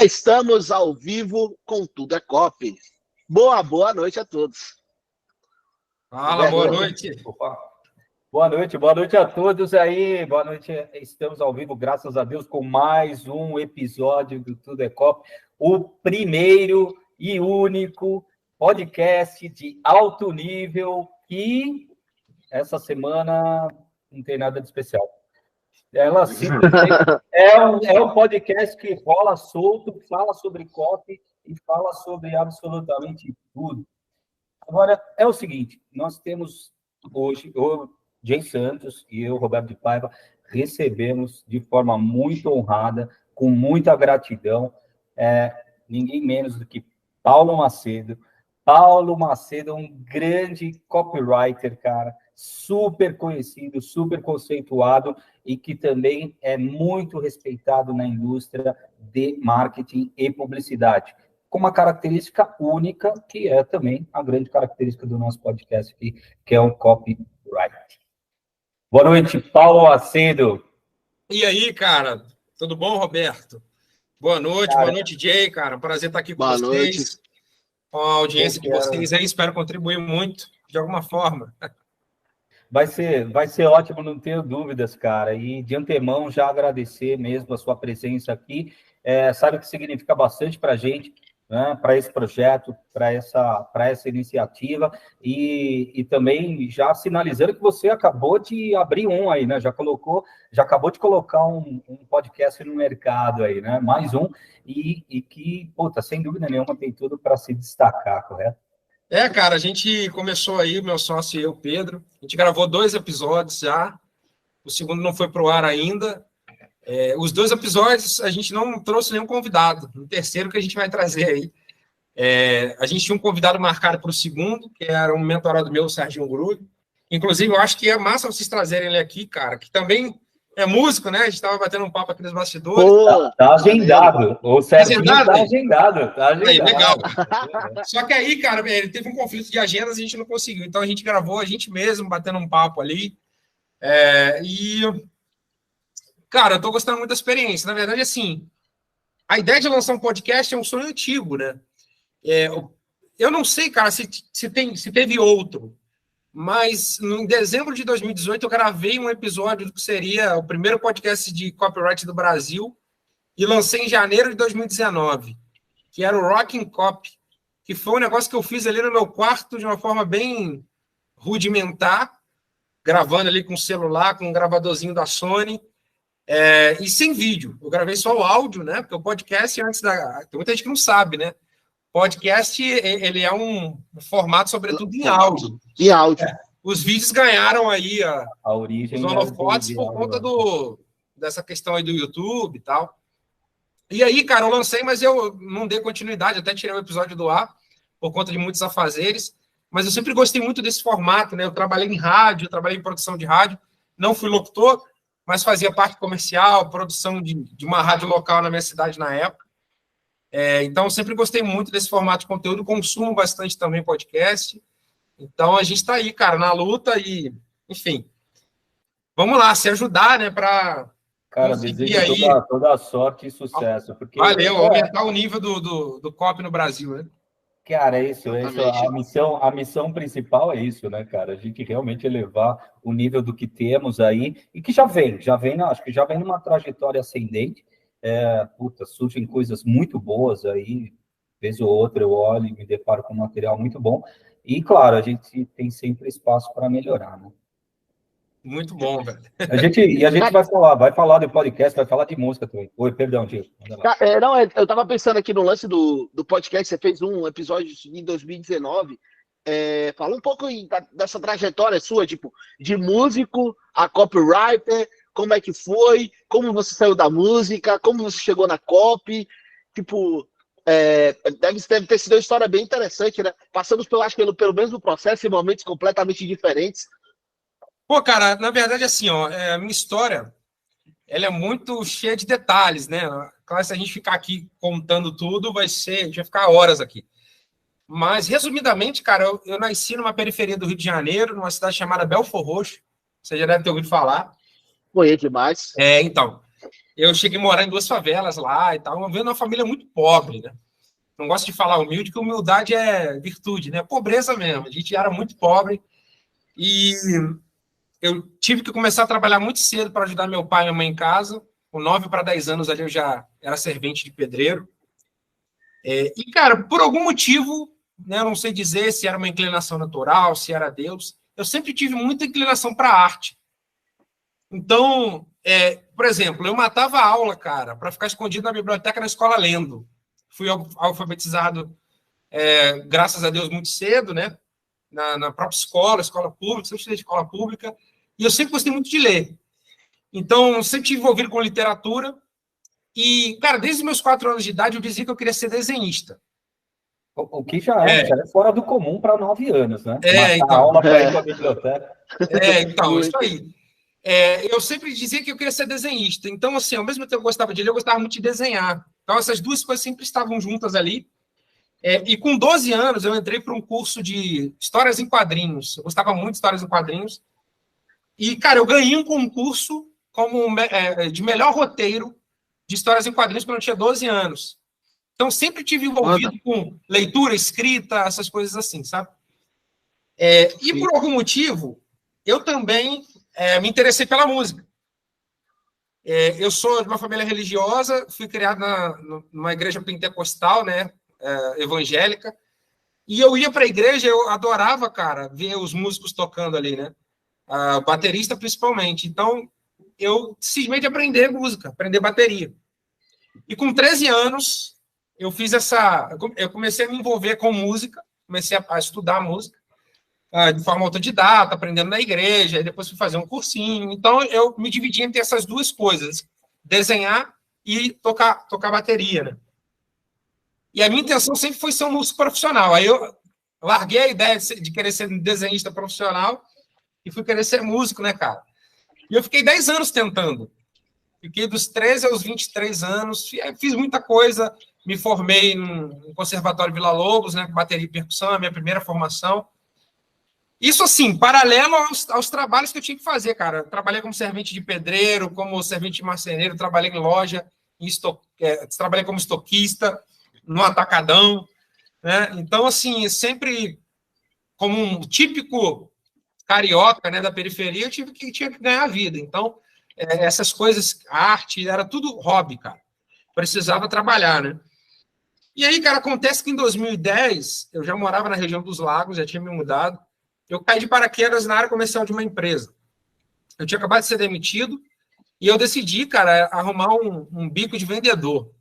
Estamos ao vivo com Tudo é Cop. Boa noite a todos. Fala, boa noite. Opa. Boa noite a todos aí. Boa noite. Estamos ao vivo, graças a Deus, com mais um episódio do Tudo é Cop, o primeiro e único podcast de alto nível que essa semana não tem nada de especial. Ela simplesmente é um podcast que rola solto, fala sobre cop e fala sobre absolutamente tudo. Agora, é o seguinte, nós temos hoje, o Jay Santos e eu, Roberto de Paiva, recebemos de forma muito honrada, com muita gratidão, ninguém menos do que Paulo Macedo. Paulo Macedo é um grande copywriter, cara, super conhecido, super conceituado e que também é muito respeitado na indústria de marketing e publicidade, com uma característica única, que é também a grande característica do nosso podcast aqui, que é o copywriting. Boa noite, Paulo Macedo. E aí, cara? Tudo bom, Roberto? Boa noite, Jay, cara. Prazer estar aqui com vocês. Noite. Com a audiência de vocês aí, espero contribuir muito, de alguma forma. Vai ser ótimo, não tenho dúvidas, cara. E de antemão já agradecer mesmo a sua presença aqui. Sabe que significa bastante para a gente, né, para esse projeto, para essa iniciativa. E também já sinalizando que você acabou de abrir um aí, né? Já acabou de colocar um podcast no mercado aí, né? Mais um, e que, puta, sem dúvida nenhuma, tem tudo para se destacar, correto? Cara, a gente começou aí, meu sócio e eu, Pedro. A gente gravou 2 episódios já. O segundo não foi para o ar ainda. Os 2 episódios a gente não trouxe nenhum convidado. No terceiro que a gente vai trazer aí. A gente tinha um convidado marcado para o segundo, que era um mentorado meu, o Serginho Grulho. Inclusive, eu acho que é massa vocês trazerem ele aqui, cara, que também é músico, né? A gente estava batendo um papo aqui nos bastidores. Tá agendado. O Serginho tá agendado. Aí, legal. Só que aí, cara, ele teve um conflito de agendas e a gente não conseguiu. Então, a gente gravou a gente mesmo, batendo um papo ali. Cara, eu tô gostando muito da experiência. Na verdade, assim, a ideia de lançar um podcast é um sonho antigo, né? Eu não sei, cara, se teve outro. Mas em dezembro de 2018 eu gravei um episódio do que seria o primeiro podcast de copyright do Brasil e lancei em janeiro de 2019, que era o Rocking Cop, que foi um negócio que eu fiz ali no meu quarto de uma forma bem rudimentar, gravando ali com o celular, com um gravadorzinho da Sony, e sem vídeo. Eu gravei só o áudio, né? Porque o podcast tem muita gente que não sabe, né? Podcast, ele é um formato, sobretudo, em áudio. Em áudio. Os vídeos ganharam aí a origem, os holofotes por conta dessa questão aí do YouTube e tal. E aí, cara, eu lancei, mas eu não dei continuidade, até tirei o episódio do ar, por conta de muitos afazeres. Mas eu sempre gostei muito desse formato, né? Eu trabalhei em rádio, trabalhei em produção de rádio, não fui locutor, mas fazia parte comercial, produção de uma rádio local na minha cidade na época. Então, eu sempre gostei muito desse formato de conteúdo, consumo bastante também podcast. Então, a gente está aí, cara, na luta e, enfim, vamos lá, se ajudar, né, para conseguir aí toda a sorte e sucesso. Porque, valeu, aumentar o nível do COP no Brasil, né? Cara, isso, a missão principal é isso, né, cara? A gente realmente elevar o nível do que temos aí, e que acho que já vem numa trajetória ascendente. Surgem coisas muito boas aí, vez ou outra eu olho e me deparo com um material muito bom, e claro, a gente tem sempre espaço para melhorar, né? Muito bom, velho. A gente vai falar do podcast, vai falar de música também. Oi, perdão, Diego. Eu estava pensando aqui no lance do podcast, você fez um episódio em 2019, fala um pouco dessa trajetória sua, tipo, de músico a copywriter, como é que foi, como você saiu da música, como você chegou na copy, tipo, deve ter sido uma história bem interessante, né? Passamos pelo mesmo processo em momentos completamente diferentes. Pô, cara, na verdade, assim, a minha história, ela é muito cheia de detalhes, né? Claro, se a gente ficar aqui contando tudo, a gente vai ficar horas aqui. Mas, resumidamente, cara, eu nasci numa periferia do Rio de Janeiro, numa cidade chamada Belford Roxo, você já deve ter ouvido falar. Conheço demais. Então, Eu cheguei a morar em 2 favelas lá e tal, vendo uma família muito pobre, né? Não gosto de falar humilde, porque humildade é virtude, né? Pobreza mesmo. A gente era muito pobre e eu tive que começar a trabalhar muito cedo para ajudar meu pai e minha mãe em casa. Com 9 para 10 anos ali eu já era servente de pedreiro. E, cara, por algum motivo, né, eu não sei dizer se era uma inclinação natural, se era Deus, eu sempre tive muita inclinação para a arte. Então, por exemplo, eu matava a aula, cara, para ficar escondido na biblioteca na escola lendo. Fui alfabetizado, graças a Deus, muito cedo, né? Na própria escola pública, sempre estudei de escola pública, e eu sempre gostei muito de ler. Então, sempre estive envolvido com literatura, e, cara, desde os meus 4 anos de idade, eu dizia que eu queria ser desenhista. O que já é fora do comum para 9 anos, né? Matar então. a aula para ir para a biblioteca. Então, isso aí. Eu sempre dizia que eu queria ser desenhista. Então, assim, ao mesmo tempo que eu gostava de ler, eu gostava muito de desenhar. Então, essas duas coisas sempre estavam juntas ali. E com 12 anos, eu entrei para um curso de histórias em quadrinhos. Eu gostava muito de histórias em quadrinhos. E, cara, eu ganhei um concurso de melhor roteiro de histórias em quadrinhos quando eu tinha 12 anos. Então, sempre tive envolvido com leitura, escrita, essas coisas assim, sabe? E por algum motivo, eu também me interessei pela música. Eu sou de uma família religiosa, fui criado numa igreja pentecostal, né, evangélica, e eu ia para a igreja, eu adorava, cara, ver os músicos tocando ali, né? O baterista principalmente. Então, eu cismei de aprender música, aprender bateria. E com 13 anos, eu comecei a me envolver com música, comecei a estudar música de forma autodidata, aprendendo na igreja, e depois fui fazer um cursinho. Então, eu me dividi entre essas duas coisas, desenhar e tocar bateria, né? E a minha intenção sempre foi ser um músico profissional. Aí eu larguei a ideia de querer ser um desenhista profissional e fui querer ser músico, né, cara? E eu fiquei 10 anos tentando. Fiquei dos 13 aos 23 anos, fiz muita coisa, me formei no Conservatório Vila Lobos, né, com bateria e percussão, a minha primeira formação. Isso, assim, paralelo aos trabalhos que eu tinha que fazer, cara. Eu trabalhei como servente de pedreiro, como servente de marceneiro, trabalhei em loja, trabalhei como estoquista, no atacadão, né? Então, assim, sempre como um típico carioca, né, da periferia, eu tinha que ganhar a vida. Então, essas coisas, arte, era tudo hobby, cara. Precisava trabalhar, né? E aí, cara, acontece que em 2010, eu já morava na região dos Lagos, já tinha me mudado, eu caí de paraquedas na área comercial de uma empresa. Eu tinha acabado de ser demitido e eu decidi, cara, arrumar um bico de vendedor.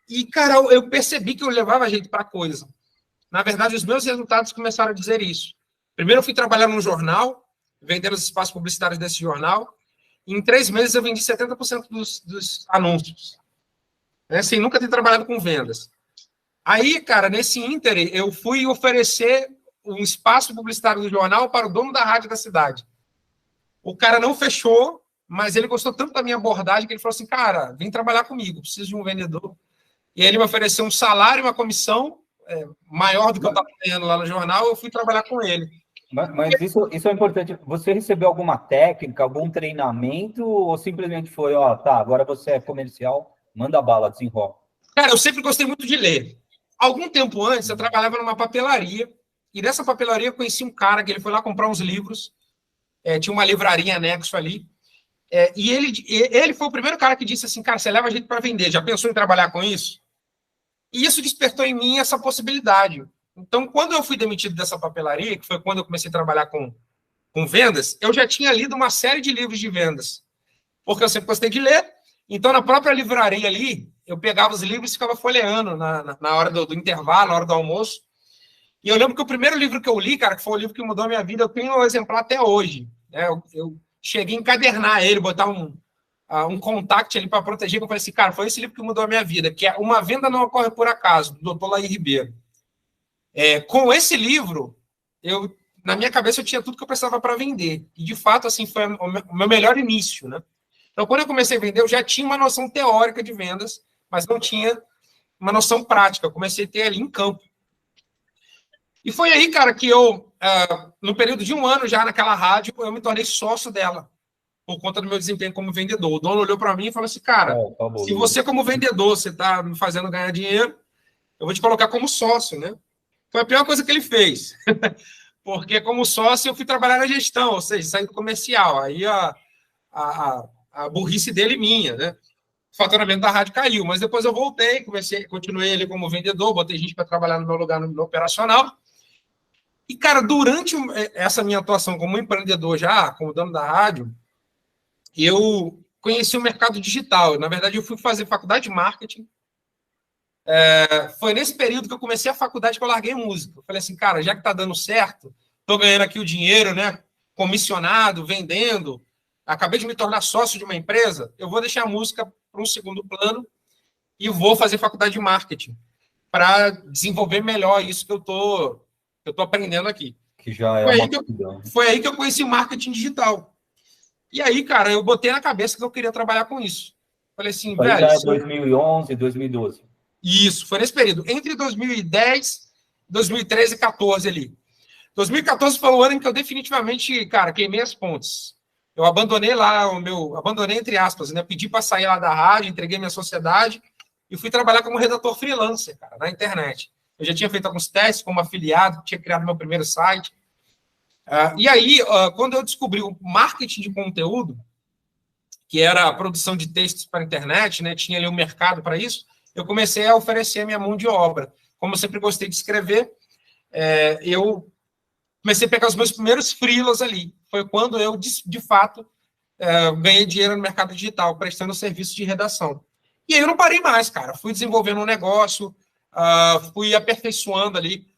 E, cara, eu percebi que eu levava jeito para coisa. Na verdade, os meus resultados começaram a dizer isso. Primeiro, eu fui trabalhar num jornal, vendendo os espaços publicitários desse jornal. E em 3 meses, eu vendi 70% dos anúncios. Sem nunca ter trabalhado com vendas. Aí, cara, nesse ínterim, eu fui oferecer um espaço publicitário do jornal para o dono da rádio da cidade. O cara não fechou, mas ele gostou tanto da minha abordagem que ele falou assim, cara, vem trabalhar comigo, preciso de um vendedor. E aí ele me ofereceu um salário e uma comissão maior do que eu estava ganhando lá no jornal, eu fui trabalhar com ele. Mas isso é importante. Você recebeu alguma técnica, algum treinamento, ou simplesmente foi, tá, agora você é comercial, manda bala, desenrola? Cara, eu sempre gostei muito de ler. Algum tempo antes, eu trabalhava numa papelaria, e dessa papelaria eu conheci um cara que ele foi lá comprar uns livros, tinha uma livraria anexo ali, e ele foi o primeiro cara que disse assim, cara, você leva a gente para vender, já pensou em trabalhar com isso? E isso despertou em mim essa possibilidade. Então, quando eu fui demitido dessa papelaria, que foi quando eu comecei a trabalhar com vendas, eu já tinha lido uma série de livros de vendas, porque eu sempre gostei de ler. Então, na própria livraria ali, eu pegava os livros e ficava folheando na hora do intervalo, na hora do almoço. E eu lembro que o primeiro livro que eu li, cara, que foi o livro que mudou a minha vida, eu tenho um exemplar até hoje. Eu cheguei a encadernar ele, botar um contact ali para proteger, que eu falei assim, cara, foi esse livro que mudou a minha vida, que é Uma Venda Não Ocorre Por Acaso, do Dr. Laí Ribeiro. Com esse livro, na minha cabeça eu tinha tudo que eu precisava para vender. E, de fato, assim, foi o meu melhor início, né? Então, quando eu comecei a vender, eu já tinha uma noção teórica de vendas, mas não tinha uma noção prática. Eu comecei a ter ali em campo. E foi aí, cara, que eu, no período de 1 ano já naquela rádio, eu me tornei sócio dela. por conta do meu desempenho como vendedor. O dono olhou para mim e falou assim, cara, se você como vendedor, você está me fazendo ganhar dinheiro, eu vou te colocar como sócio, né? Foi a pior coisa que ele fez. Porque como sócio eu fui trabalhar na gestão, ou seja, saí do comercial. Aí a burrice dele e minha, né? O faturamento da rádio caiu, mas depois eu voltei, continuei ali como vendedor, botei gente para trabalhar no meu lugar no operacional. E, cara, durante essa minha atuação como empreendedor já, como dono da rádio, eu conheci o mercado digital. Na verdade, eu fui fazer faculdade de marketing. Foi nesse período que eu comecei a faculdade que eu larguei música. Eu falei assim, cara, já que tá dando certo, tô ganhando aqui o dinheiro, né? Comissionado, vendendo, acabei de me tornar sócio de uma empresa, eu vou deixar a música para um segundo plano e vou fazer faculdade de marketing para desenvolver melhor isso que eu tô aprendendo aqui. Que já é foi aí que eu conheci marketing digital. E aí, cara, eu botei na cabeça que eu queria trabalhar com isso. Falei assim, velho... Já é 2011, 2012. Isso, foi nesse período. Entre 2010, 2013 e 2014 ali. 2014 foi o ano em que eu definitivamente, cara, queimei as pontes. Eu abandonei lá abandonei entre aspas, né? Pedi para sair lá da rádio, entreguei minha sociedade e fui trabalhar como redator freelancer, cara, na internet. Eu já tinha feito alguns testes como afiliado, tinha criado meu primeiro site. E aí, quando eu descobri o marketing de conteúdo, que era a produção de textos para a internet, né? Tinha ali um mercado para isso, eu comecei a oferecer a minha mão de obra. Como eu sempre gostei de escrever, eu comecei a pegar os meus primeiros freelas ali. Foi quando eu, de fato, ganhei dinheiro no mercado digital, prestando serviço de redação. E aí eu não parei mais, cara. Fui desenvolvendo um negócio, fui aperfeiçoando ali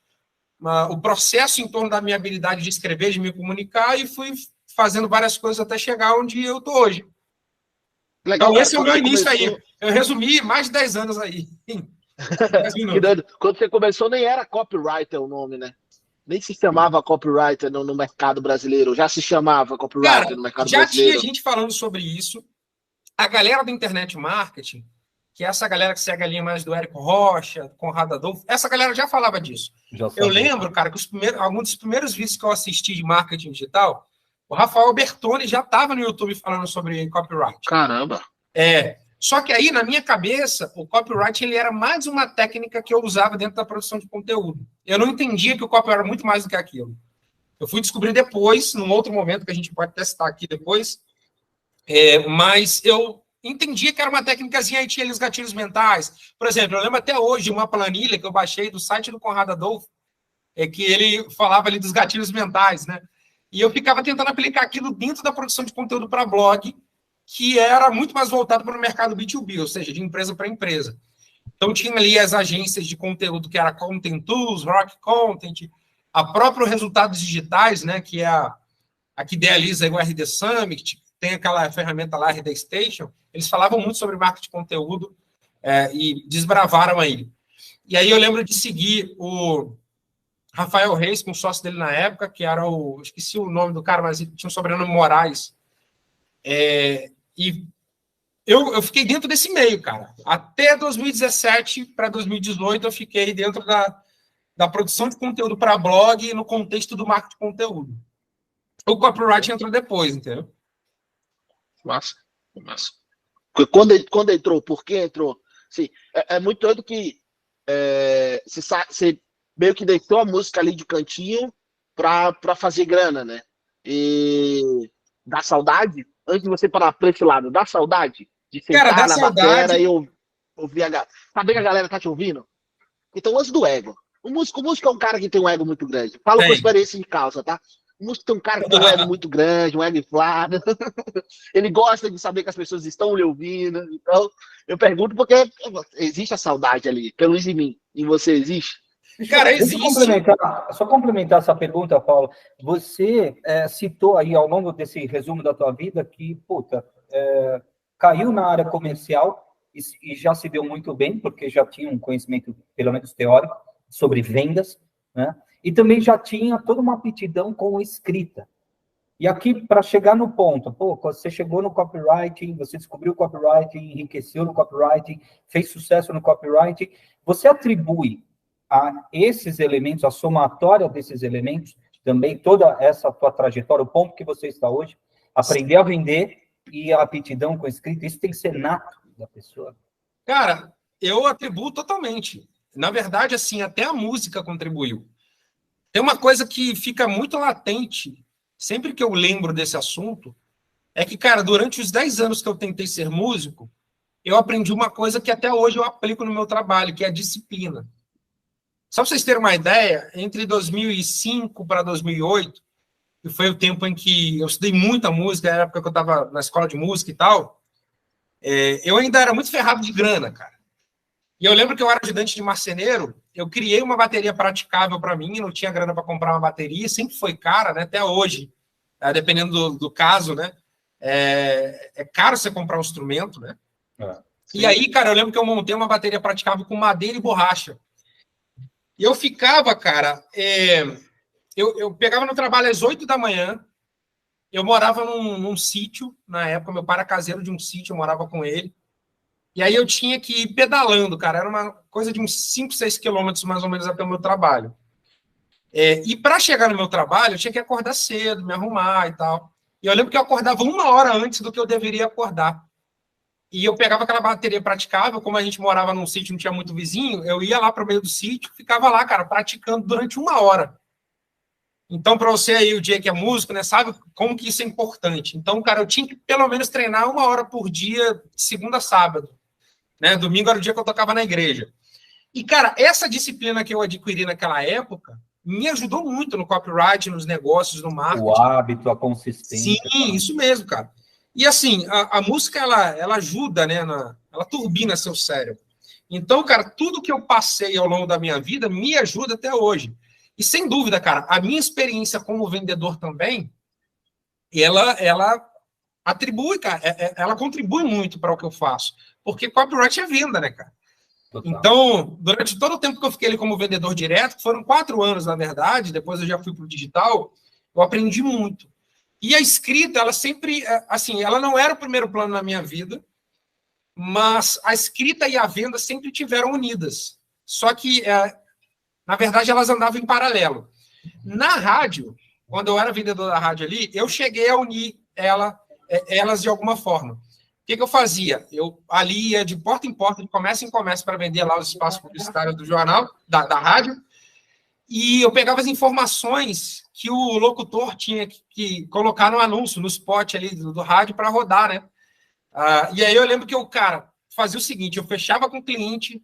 o processo em torno da minha habilidade de escrever, de me comunicar, e fui fazendo várias coisas até chegar onde eu estou hoje. Legal, então, esse é o meu início aí. Eu resumi mais de 10 anos aí. Quando você começou, nem era copywriter o nome, né? Nem se chamava copywriter no mercado brasileiro. Já se chamava copywriter no mercado brasileiro. Já tinha gente falando sobre isso. A galera do internet marketing, que é essa galera que segue a linha mais do Érico Rocha, Conrado Adolfo, essa galera já falava disso. Eu lembro, cara, que alguns dos primeiros vídeos que eu assisti de marketing digital, o Rafael Bertoni já estava no YouTube falando sobre copyright. Caramba! Só que aí, na minha cabeça, o copyright ele era mais uma técnica que eu usava dentro da produção de conteúdo. Eu não entendia que o copyright era muito mais do que aquilo. Eu fui descobrir depois, num outro momento, que a gente pode testar aqui depois, mas eu entendia que era uma técnicazinha e tinha ali os gatilhos mentais. Por exemplo, eu lembro até hoje uma planilha que eu baixei do site do Conrado Adolfo, que ele falava ali dos gatilhos mentais, né? E eu ficava tentando aplicar aquilo dentro da produção de conteúdo para blog, que era muito mais voltado para o mercado B2B, ou seja, de empresa para empresa. Então, tinha ali as agências de conteúdo, que era Content Tools, Rock Content, a própria Resultados Digitais, né, que é a que idealiza o RD Summit, tem aquela ferramenta lá, RD Station, eles falavam muito sobre marketing de conteúdo e desbravaram aí. E aí eu lembro de seguir o Rafael Reis, com o sócio dele na época, que era esqueci o nome do cara, mas ele tinha um sobrenome Moraes. E eu fiquei dentro desse meio, cara. Até 2017 para 2018 eu fiquei dentro da produção de conteúdo para blog no contexto do marketing de conteúdo. O copyright entrou depois, entendeu? Massa. Quando entrou, por que entrou? Sim, é muito doido que você meio que deitou a música ali de cantinho para fazer grana, né? E dá saudade? Antes de você parar para esse lado, dá saudade de sentar na bateria e ouvir saber que a galera tá te ouvindo? Então, o lance do ego. O músico é um cara que tem um ego muito grande. Falo com experiência de causa, tá? O músico tem um cara que tem um ego muito grande, um ego inflado. Ele gosta de saber que as pessoas estão lhe ouvindo. Então, eu pergunto porque existe a saudade ali, pelo menos em mim. Em você existe? Cara, existe. Só complementar essa pergunta, Paulo. Você citou aí ao longo desse resumo da tua vida que, caiu na área comercial e já se deu muito bem, porque já tinha um conhecimento, pelo menos teórico, sobre vendas, né? E também já tinha toda uma aptidão com escrita. E aqui, para chegar no ponto, você chegou no copywriting, você descobriu o copywriting, enriqueceu no copywriting, fez sucesso no copywriting, você atribui a esses elementos, a somatória desses elementos, também toda essa tua trajetória, o ponto que você está hoje, aprender a vender e a aptidão com escrita, isso tem que ser nato da pessoa? Cara, eu atribuo totalmente. Na verdade, assim, até a música contribuiu. Tem uma coisa que fica muito latente, sempre que eu lembro desse assunto, é que, cara, durante os 10 anos que eu tentei ser músico, eu aprendi uma coisa que até hoje eu aplico no meu trabalho, que é a disciplina. Só para vocês terem uma ideia, entre 2005 para 2008, que foi o tempo em que eu estudei muita música, na época que eu estava na escola de música e tal, eu ainda era muito ferrado de grana, cara. E eu lembro que eu era ajudante de marceneiro, eu criei uma bateria praticável para mim, não tinha grana para comprar uma bateria, sempre foi cara, né? Até hoje, dependendo do caso, né? É caro você comprar um instrumento, né? E aí, cara, eu lembro que eu montei uma bateria praticável com madeira e borracha. E eu ficava, cara, eu pegava no trabalho às 8 da manhã, eu morava num sítio, na época, meu pai era caseiro de um sítio, eu morava com ele, e aí eu tinha que ir pedalando, cara, era uma coisa de uns 5, 6 quilômetros, mais ou menos, até o meu trabalho. E para chegar no meu trabalho, eu tinha que acordar cedo, me arrumar e tal. E eu lembro que eu acordava 1 hora antes do que eu deveria acordar. E eu pegava aquela bateria praticável, como a gente morava num sítio, não tinha muito vizinho, eu ia lá para o meio do sítio, ficava lá, cara, praticando durante 1 hora. Então, para você aí, o dia que é músico, né, sabe como que isso é importante. Então, cara, eu tinha que pelo menos treinar 1 hora por dia, de segunda a sábado. Né? Domingo era o dia que eu tocava na igreja. E, cara, essa disciplina que eu adquiri naquela época me ajudou muito no copyright, nos negócios, no marketing. O hábito, a consistência. Sim, isso mesmo, cara. E, assim, a música, ela ajuda, né? Ela turbina seu cérebro. Então, cara, tudo que eu passei ao longo da minha vida me ajuda até hoje. E, sem dúvida, cara, a minha experiência como vendedor também, ela atribui, cara, ela contribui muito para o que eu faço. Porque copyright é venda, né, cara? Total. Então, durante todo o tempo que eu fiquei ali como vendedor direto, que foram 4 anos, na verdade, depois eu já fui para o digital, eu aprendi muito. E a escrita, ela sempre, assim, ela não era o primeiro plano na minha vida, mas a escrita e a venda sempre tiveram unidas. Só que, na verdade, elas andavam em paralelo. Na rádio, quando eu era vendedor da rádio ali, eu cheguei a unir elas de alguma forma. O que eu fazia? Eu ali ia de porta em porta, de comércio em comércio, para vender lá os espaços publicitários do jornal, da rádio, e eu pegava as informações que o locutor tinha que colocar no anúncio, no spot ali do rádio para rodar, né? E aí eu lembro que eu, cara, fazia o seguinte, eu fechava com o cliente,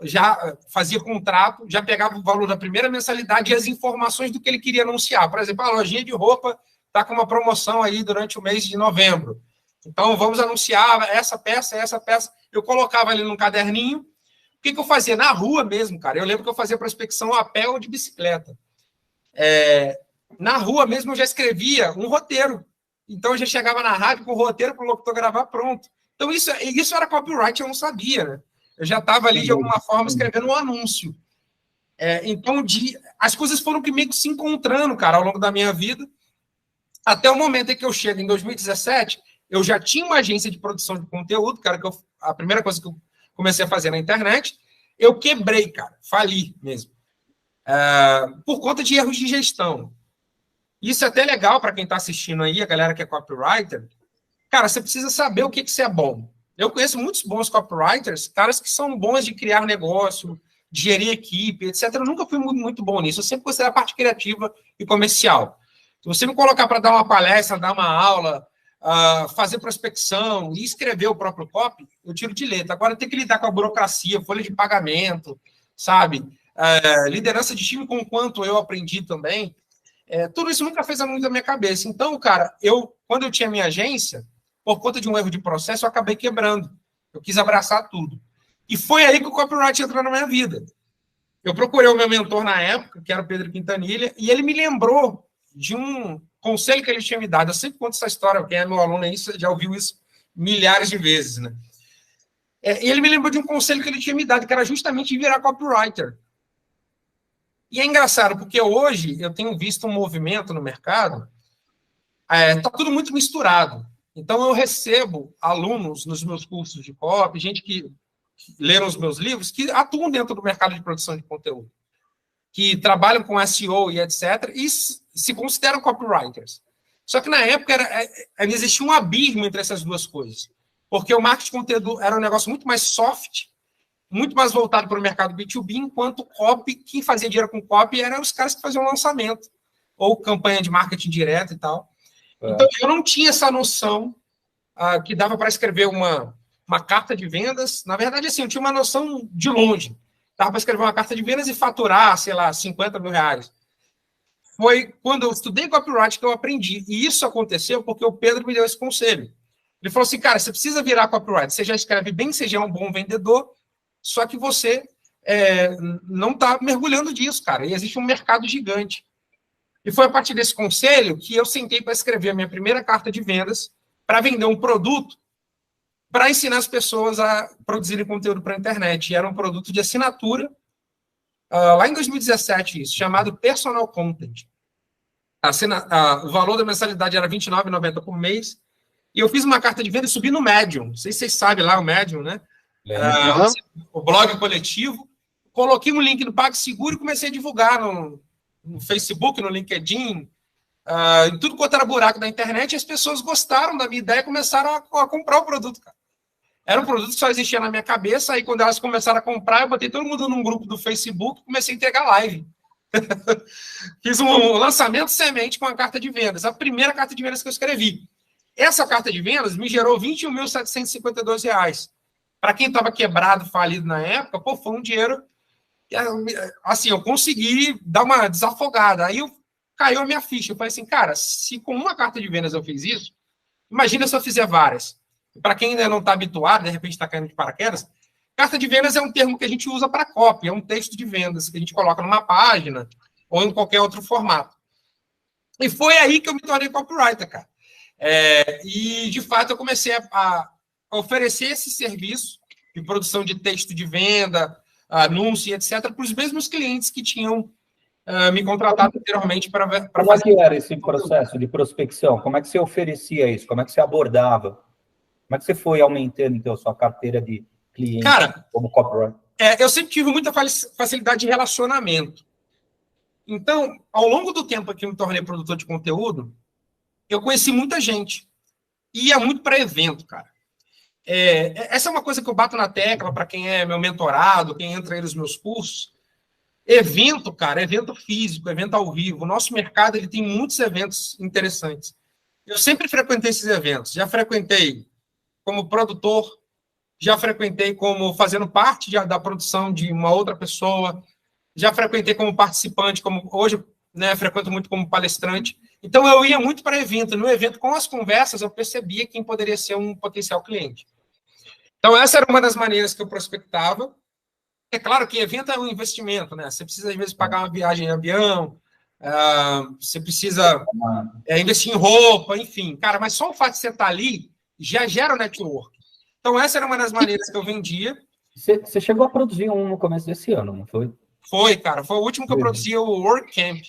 já fazia contrato, já pegava o valor da primeira mensalidade e as informações do que ele queria anunciar. Por exemplo, a lojinha de roupa está com uma promoção aí durante o mês de novembro. Então, vamos anunciar essa peça. Eu colocava ali num caderninho. O que eu fazia? Na rua mesmo, cara. Eu lembro que eu fazia prospecção a pé ou de bicicleta. Na rua mesmo, eu já escrevia um roteiro. Então, eu já chegava na rádio com o roteiro para o locutor gravar pronto. Então, isso era copyright, eu não sabia, né? Eu já estava ali, de alguma forma, escrevendo um anúncio. Então, as coisas foram que meio que se encontrando, cara, ao longo da minha vida. Até o momento em que eu chego, em 2017... eu já tinha uma agência de produção de conteúdo, cara, a primeira coisa que eu comecei a fazer na internet, eu quebrei, cara, fali mesmo, por conta de erros de gestão. Isso é até legal para quem está assistindo aí, a galera que é copywriter. Cara, você precisa saber o que você é bom. Eu conheço muitos bons copywriters, caras que são bons de criar negócio, de gerir equipe, etc. Eu nunca fui muito bom nisso, eu sempre gostei da parte criativa e comercial. Se você me colocar para dar uma palestra, dar uma aula, fazer prospecção e escrever o próprio copy, eu tiro de letra. Agora tem que lidar com a burocracia, folha de pagamento, sabe? Liderança de time, com quanto eu aprendi também. Tudo isso nunca fez muito da minha cabeça. Então, cara, quando eu tinha minha agência, por conta de um erro de processo, eu acabei quebrando. Eu quis abraçar tudo. E foi aí que o copyright entrou na minha vida. Eu procurei o meu mentor na época, que era o Pedro Quintanilha, e ele me lembrou de um conselho que ele tinha me dado. Eu sempre conto essa história, quem é meu aluno aí já ouviu isso milhares de vezes, né? E ele me lembrou de um conselho que ele tinha me dado, que era justamente virar copywriter. E é engraçado, porque hoje eu tenho visto um movimento no mercado, tá tudo muito misturado. Então, eu recebo alunos nos meus cursos de copy, gente que leram os meus livros, que atuam dentro do mercado de produção de conteúdo, que trabalham com SEO e etc., e se consideram copywriters. Só que na época existia um abismo entre essas duas coisas. Porque o marketing de conteúdo era um negócio muito mais soft, muito mais voltado para o mercado B2B, enquanto copy, quem fazia dinheiro com copy eram os caras que faziam lançamento, ou campanha de marketing direto e tal. Então, eu não tinha essa noção que dava para escrever uma carta de vendas. Na verdade, assim, eu tinha uma noção de longe. Dava para escrever uma carta de vendas e faturar, sei lá, 50 mil reais. Foi quando eu estudei copyright que eu aprendi. E isso aconteceu porque o Pedro me deu esse conselho. Ele falou assim, cara, você precisa virar copyright. Você já escreve bem, você já é um bom vendedor, só que você não está mergulhando disso, cara. E existe um mercado gigante. E foi a partir desse conselho que eu sentei para escrever a minha primeira carta de vendas para vender um produto para ensinar as pessoas a produzirem conteúdo para a internet. E era um produto de assinatura, lá em 2017, isso, chamado Personal Content. O valor da mensalidade era R$29,90 por mês. E eu fiz uma carta de venda e subi no Medium. Não sei se vocês sabem lá o Medium, né? O blog coletivo. Coloquei um link no PagSeguro e comecei a divulgar no Facebook, no LinkedIn, em tudo quanto era buraco da internet. E as pessoas gostaram da minha ideia e começaram a comprar o produto, cara. Era um produto que só existia na minha cabeça. Aí, quando elas começaram a comprar, eu botei todo mundo num grupo do Facebook e comecei a entregar live. Fiz um lançamento semente com a carta de vendas. A primeira carta de vendas que eu escrevi. Essa carta de vendas me gerou R$21.752. Para quem estava quebrado, falido na época, pô, foi um dinheiro que, assim, eu consegui dar uma desafogada. Aí caiu a minha ficha. Eu falei assim, cara, se com uma carta de vendas eu fiz isso, imagina se eu fizer várias. Para quem ainda não está habituado, de repente está caindo de paraquedas, carta de vendas é um termo que a gente usa para copy, é um texto de vendas que a gente coloca numa página ou em qualquer outro formato. E foi aí que eu me tornei copywriter, cara. E, de fato, eu comecei a oferecer esse serviço de produção de texto de venda, anúncio, etc., para os mesmos clientes que tinham me contratado anteriormente para fazer. Como é que era esse processo de prospecção? Como é que você oferecia isso? Como é que você abordava? Como é que você foi aumentando, então, a sua carteira de clientes como copywriter? Eu sempre tive muita facilidade de relacionamento. Então, ao longo do tempo que eu me tornei produtor de conteúdo, eu conheci muita gente. Ia muito para evento, cara. Essa é uma coisa que eu bato na tecla para quem é meu mentorado, quem entra aí nos meus cursos. Evento, cara, evento físico, evento ao vivo. O nosso mercado ele tem muitos eventos interessantes. Eu sempre frequentei esses eventos. Já frequentei como produtor, já frequentei como fazendo parte da produção de uma outra pessoa, já frequentei como participante, como hoje, né, frequento muito como palestrante. Então, eu ia muito para evento. No evento, com as conversas, eu percebia quem poderia ser um potencial cliente. Então, essa era uma das maneiras que eu prospectava. É claro que evento é um investimento, né? Você precisa, às vezes, pagar uma viagem em avião, você precisa investir em roupa, enfim. Cara, mas só o fato de você estar ali já gera o network. Então, essa era uma das maneiras que eu vendia. Você chegou a produzir um no começo desse ano, não foi? Foi, cara. Foi o último que eu produzi, o WordCamp.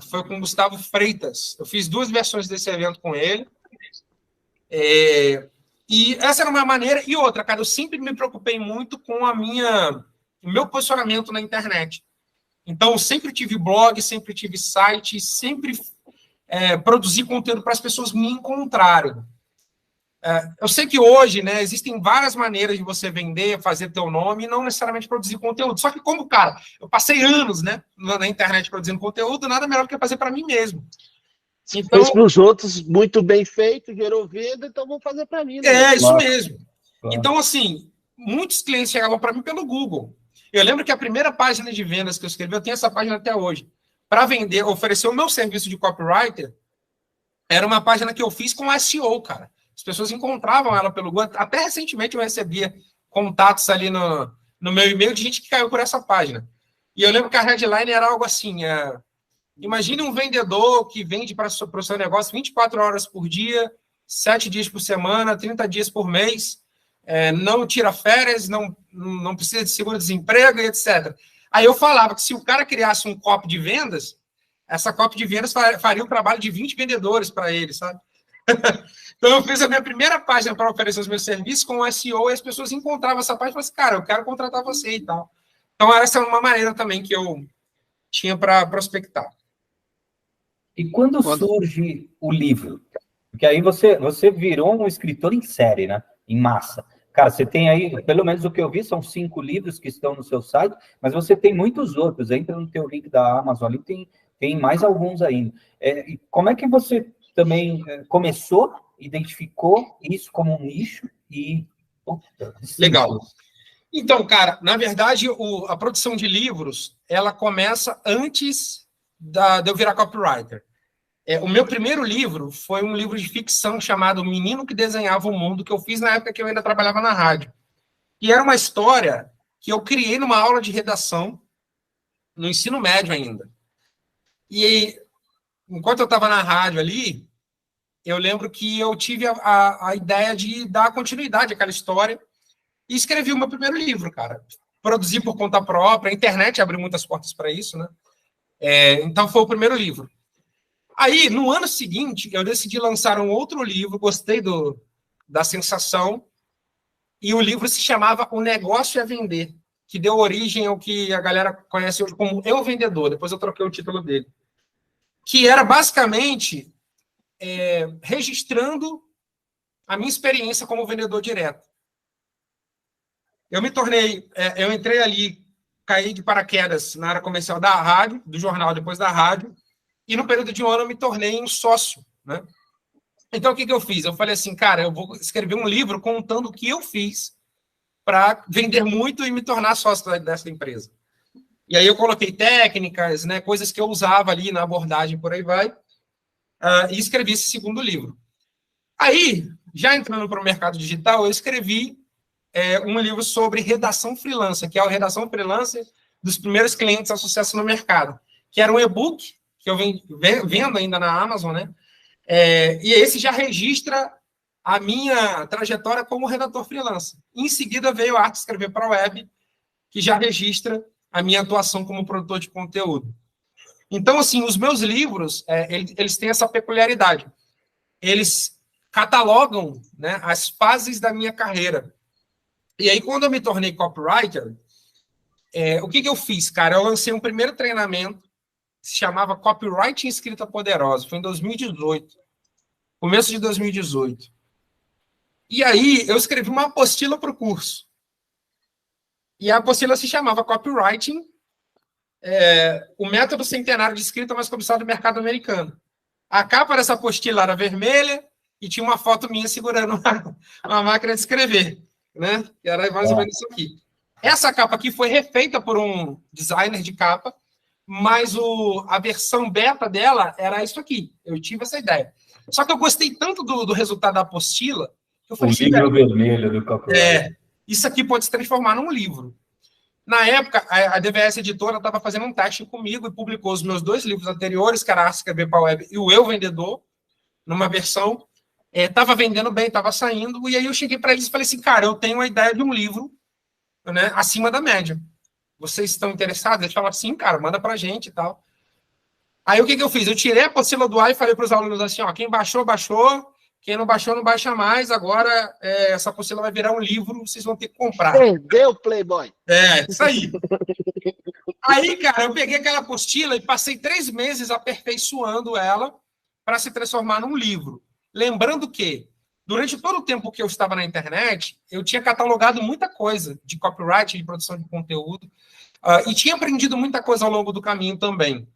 Foi com o Gustavo Freitas. Eu fiz 2 versões desse evento com ele. E essa era uma maneira. E outra, cara, eu sempre me preocupei muito com o meu posicionamento na internet. Então, eu sempre tive blog, sempre tive site, sempre produzi conteúdo para as pessoas me encontrarem. Eu sei que hoje, né, existem várias maneiras de você vender, fazer teu nome e não necessariamente produzir conteúdo. Só que como, cara, eu passei anos, né, na internet produzindo conteúdo, nada melhor do que fazer para mim mesmo. Então, fez para os outros muito bem feito, gerou venda, então vou fazer para mim. Né? Isso mesmo. Então, assim, muitos clientes chegavam para mim pelo Google. Eu lembro que a primeira página de vendas que eu escrevi, eu tenho essa página até hoje, para vender, oferecer o meu serviço de copywriter, era uma página que eu fiz com SEO, cara. As pessoas encontravam ela pelo Google. Até recentemente eu recebia contatos ali no meu e-mail de gente que caiu por essa página. E eu lembro que a headline era algo assim, imagine um vendedor que vende para o seu negócio 24 horas por dia, 7 dias por semana, 30 dias por mês, não tira férias, não precisa de seguro-desemprego, etc. Aí eu falava que se o cara criasse um copy de vendas, essa copy de vendas faria o trabalho de 20 vendedores para ele, sabe? Então, eu fiz a minha primeira página para oferecer os meus serviços com o SEO e as pessoas encontravam essa página e falavam assim, cara, eu quero contratar você e tal. Então, essa é uma maneira também que eu tinha para prospectar. E quando surge o livro? Porque aí você virou um escritor em série, né? Em massa. Cara, você tem aí, pelo menos o que eu vi, são 5 livros que estão no seu site, mas você tem muitos outros. Entra no teu link da Amazon ali, tem mais alguns ainda. E como é que você também começou, identificou isso como um nicho e... Legal. Então, cara, na verdade, a produção de livros, ela começa antes de eu virar copywriter. O meu primeiro livro foi um livro de ficção chamado Menino que Desenhava o Mundo, que eu fiz na época que eu ainda trabalhava na rádio. E era uma história que eu criei numa aula de redação, no ensino médio ainda. E enquanto eu estava na rádio ali, eu lembro que eu tive a ideia de dar continuidade àquela história e escrevi o meu primeiro livro, cara. Produzi por conta própria, a internet abriu muitas portas para isso, né? Então foi o primeiro livro. Aí, no ano seguinte, eu decidi lançar um outro livro, gostei da sensação, e o livro se chamava O Negócio é Vender, que deu origem ao que a galera conhece hoje como Eu Vendedor, depois eu troquei o título dele, que era basicamente registrando a minha experiência como vendedor direto. Eu entrei ali, caí de paraquedas na área comercial da rádio, do jornal, depois da rádio, e no período de um ano eu me tornei um sócio, né? Então, o que eu fiz? Eu falei assim, cara, eu vou escrever um livro contando o que eu fiz para vender muito e me tornar sócio dessa empresa. E aí eu coloquei técnicas, né, coisas que eu usava ali na abordagem, por aí vai, e escrevi esse segundo livro. Aí, já entrando para o mercado digital, eu escrevi um livro sobre redação freelancer, que é a redação freelancer dos primeiros clientes a sucesso no mercado, que era um e-book que eu vendo ainda na Amazon, né? E esse já registra a minha trajetória como redator freelancer. Em seguida veio a Arte Escrever para a Web, que já registra a minha atuação como produtor de conteúdo. Então, assim, os meus livros, eles têm essa peculiaridade. Eles catalogam, né, as fases da minha carreira. E aí, quando eu me tornei copywriter, o que eu fiz, cara? Eu lancei um primeiro treinamento, se chamava Copywriting Escrita Poderosa. Foi em 2018. Começo de 2018. E aí, eu escrevi uma apostila para o curso. E a apostila se chamava Copywriting, o método centenário de escrita mais cobiçado do mercado americano. A capa dessa apostila era vermelha e tinha uma foto minha segurando uma máquina de escrever, né? Que era mais ou menos isso aqui. Essa capa aqui foi refeita por um designer de capa, mas a versão beta dela era isso aqui. Eu tive essa ideia. Só que eu gostei tanto do resultado da apostila, que eu falei, o livro vermelho do copyright. Isso aqui pode se transformar num livro. Na época, a DVS Editora estava fazendo um teste comigo e publicou os meus 2 livros anteriores, que era a Arte Escrever para a Web e o Eu Vendedor, numa versão. Estava vendendo bem, estava saindo, e aí eu cheguei para eles e falei assim, cara, eu tenho a ideia de um livro, né, acima da média. Vocês estão interessados? Eles falaram assim, cara, manda pra gente e tal. Aí o que eu fiz? Eu tirei a apostila do ar e falei para os alunos assim, ó, quem baixou, baixou, quem não baixou, não baixa mais, agora essa apostila vai virar um livro, vocês vão ter que comprar. Perdeu, Playboy. Isso aí. Aí, cara, eu peguei aquela apostila e passei 3 meses aperfeiçoando ela para se transformar num livro. Lembrando que, durante todo o tempo que eu estava na internet, eu tinha catalogado muita coisa de copyright, de produção de conteúdo, e tinha aprendido muita coisa ao longo do caminho também.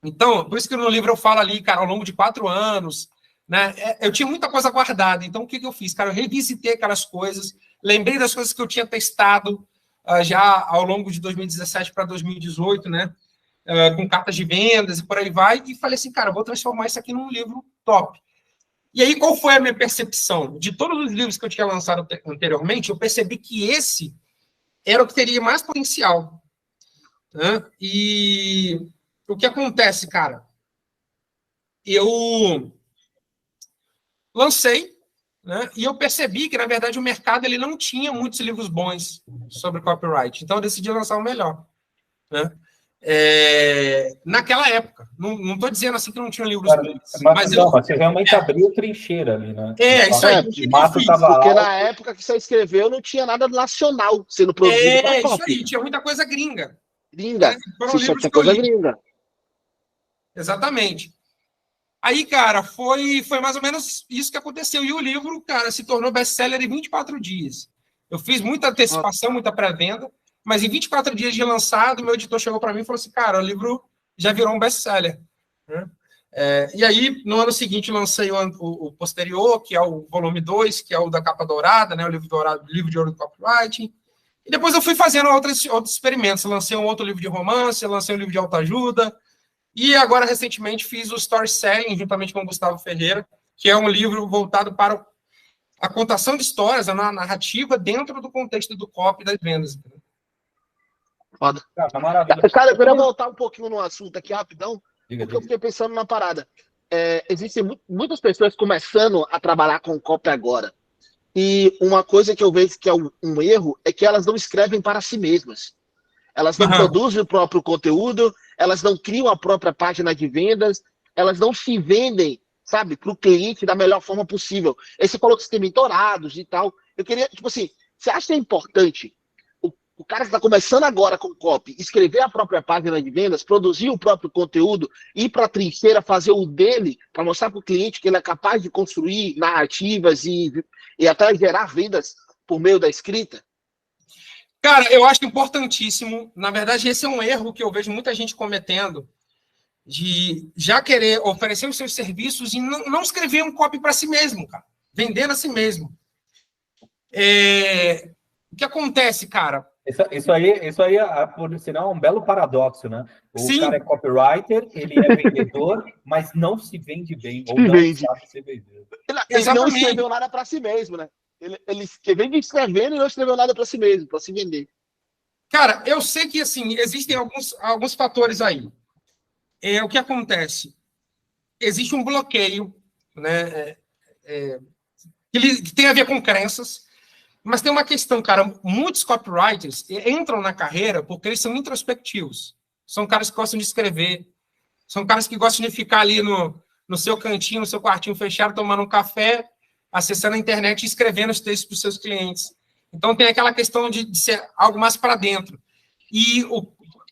Então, por isso que no livro eu falo ali, cara, ao longo de 4 anos, né, eu tinha muita coisa guardada. Então, o que eu fiz? Cara, eu revisitei aquelas coisas, lembrei das coisas que eu tinha testado já ao longo de 2017 para 2018, né, com cartas de vendas e por aí vai, e falei assim, cara, eu vou transformar isso aqui num livro top. E aí, qual foi a minha percepção? De todos os livros que eu tinha lançado anteriormente, eu percebi que esse era o que teria mais potencial. Né? E o que acontece, cara? Eu lancei, né? E eu percebi que, na verdade, o mercado ele não tinha muitos livros bons sobre copyright. Então, eu decidi lançar o melhor. Né? Naquela época. Não estou dizendo assim que não tinha livros bons. Mas você realmente abriu trincheira ali, né? Isso aí. Porque na época que você escreveu não tinha nada nacional sendo produzido para isso aí. Tinha muita coisa gringa. Gringa. Só tinha coisa gringa. Exatamente. Aí, cara, foi mais ou menos isso que aconteceu. E o livro, cara, se tornou best-seller em 24 dias. Eu fiz muita antecipação, muita pré-venda, mas em 24 dias de lançado, meu editor chegou para mim e falou assim, cara, o livro já virou um best-seller. E aí, no ano seguinte, lancei o posterior, que é o volume 2, que é o da capa dourada, né, o livro dourado, livro de ouro do copywriting. E depois eu fui fazendo outros experimentos. Lancei um outro livro de romance, lancei um livro de autoajuda. E agora, recentemente, fiz o Story Selling, juntamente com o Gustavo Ferreira, que é um livro voltado para a contação de histórias, a narrativa, dentro do contexto do copy e das vendas. Foda. Tá maravilha. Cara, eu queria voltar um pouquinho no assunto aqui, rapidão, Diga. porque eu fiquei pensando na parada. Existem muitas pessoas começando a trabalhar com copy agora. E uma coisa que eu vejo que é um erro é que elas não escrevem para si mesmas. Elas não produzem o próprio conteúdo, elas não criam a própria página de vendas, elas não se vendem, sabe, para o cliente da melhor forma possível. Aí você falou que você tem mentorados e tal. Eu queria, tipo assim, você acha que é importante o cara que está começando agora com copy, escrever a própria página de vendas, produzir o próprio conteúdo, ir para a trincheira, fazer o dele, para mostrar para o cliente que ele é capaz de construir narrativas e até gerar vendas por meio da escrita? Cara, eu acho importantíssimo. Na verdade, esse é um erro que eu vejo muita gente cometendo, de já querer oferecer os seus serviços e não escrever um copy para si mesmo, cara. Vendendo a si mesmo. O que acontece, cara? Isso aí, por sinal, é um belo paradoxo, né? Sim. Cara é copywriter, ele é vendedor, mas não se vende bem, ou não sabe se vender. Ele não escreveu nada para si mesmo, né? Ele vem escrevendo e não escreveu nada para si mesmo, para se vender. Cara, eu sei que, assim, existem alguns fatores aí. O que acontece? Existe um bloqueio, né? Que tem a ver com crenças, mas tem uma questão, cara. Muitos copywriters entram na carreira porque eles são introspectivos. São caras que gostam de escrever, são caras que gostam de ficar ali no seu cantinho, no seu quartinho fechado, tomando um café, acessando a internet e escrevendo os textos para os seus clientes. Então, tem aquela questão de ser algo mais para dentro. E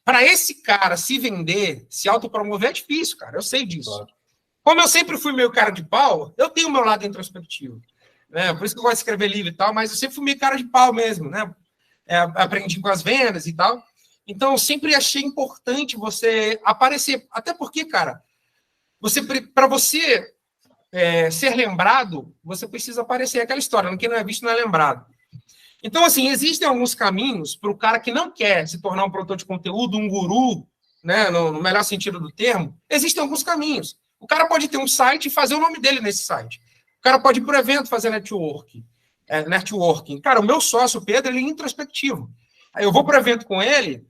para esse cara se vender, se autopromover, é difícil, cara. Eu sei disso. Claro. Como eu sempre fui meio cara de pau, eu tenho o meu lado introspectivo. Né? Por isso que eu gosto de escrever livro e tal, mas eu sempre fui meio cara de pau mesmo. Né? Aprendi com as vendas e tal. Então, eu sempre achei importante você aparecer. Até porque, cara, para você ser lembrado, você precisa aparecer. Aquela história, quem não é visto não é lembrado. Então, assim, existem alguns caminhos para o cara que não quer se tornar um produtor de conteúdo, um guru, né, no melhor sentido do termo. Existem alguns caminhos. O cara pode ter um site e fazer o nome dele nesse site. O cara pode ir para o evento fazer networking. Cara, o meu sócio, o Pedro, ele é introspectivo. Aí eu vou para o evento com ele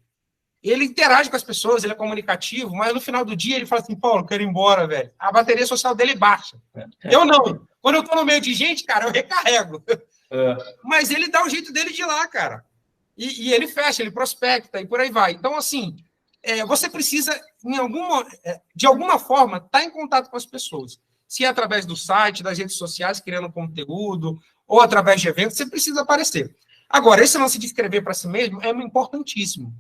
interage com as pessoas, ele é comunicativo, mas no final do dia ele fala assim, Paulo, eu quero ir embora, velho. A bateria social dele baixa. Eu não. Quando eu estou no meio de gente, cara, eu recarrego. Mas ele dá o jeito dele de ir lá, cara. E ele fecha, ele prospecta e por aí vai. Então, assim, você precisa, de alguma forma, estar em contato com as pessoas. Se é através do site, das redes sociais, criando conteúdo, ou através de eventos, você precisa aparecer. Agora, esse lance de escrever para si mesmo é importantíssimo.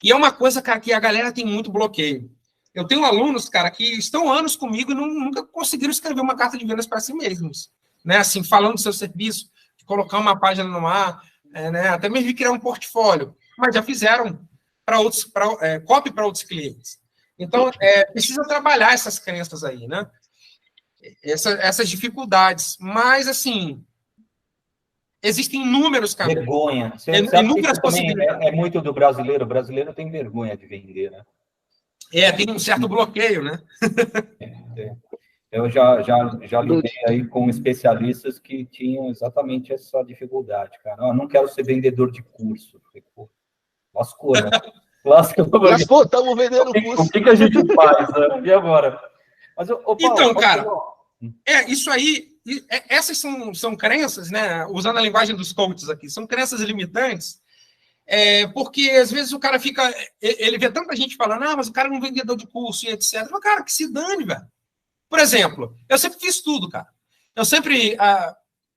E é uma coisa, cara, que a galera tem muito bloqueio. Eu tenho alunos, cara, que estão anos comigo e nunca conseguiram escrever uma carta de vendas para si mesmos. Né? Assim, falando do seu serviço, de colocar uma página no ar, né? Até mesmo de criar um portfólio. Mas já fizeram copy para outros clientes. Então, precisa trabalhar essas crenças aí, né? Essas dificuldades. Mas, assim, existem inúmeros caminhos. Vergonha. Inúmeras possibilidades. É muito do brasileiro. O brasileiro tem vergonha de vender, né? Tem um certo bloqueio, né? Eu já lidei aí com especialistas que tinham exatamente essa dificuldade, cara. Eu não quero ser vendedor de curso. Lascou, né? Lascou, estamos vendendo curso. O que a gente faz, né? E agora? Mas, Paulo, então, cara, isso aí, essas são crenças, né? Usando a linguagem dos coaches aqui, são crenças limitantes, porque às vezes o cara ele vê tanta gente falando, mas o cara não é um vendedor de curso e etc. Mas, cara, que se dane, velho. Por exemplo, eu sempre fiz tudo, cara. Eu sempre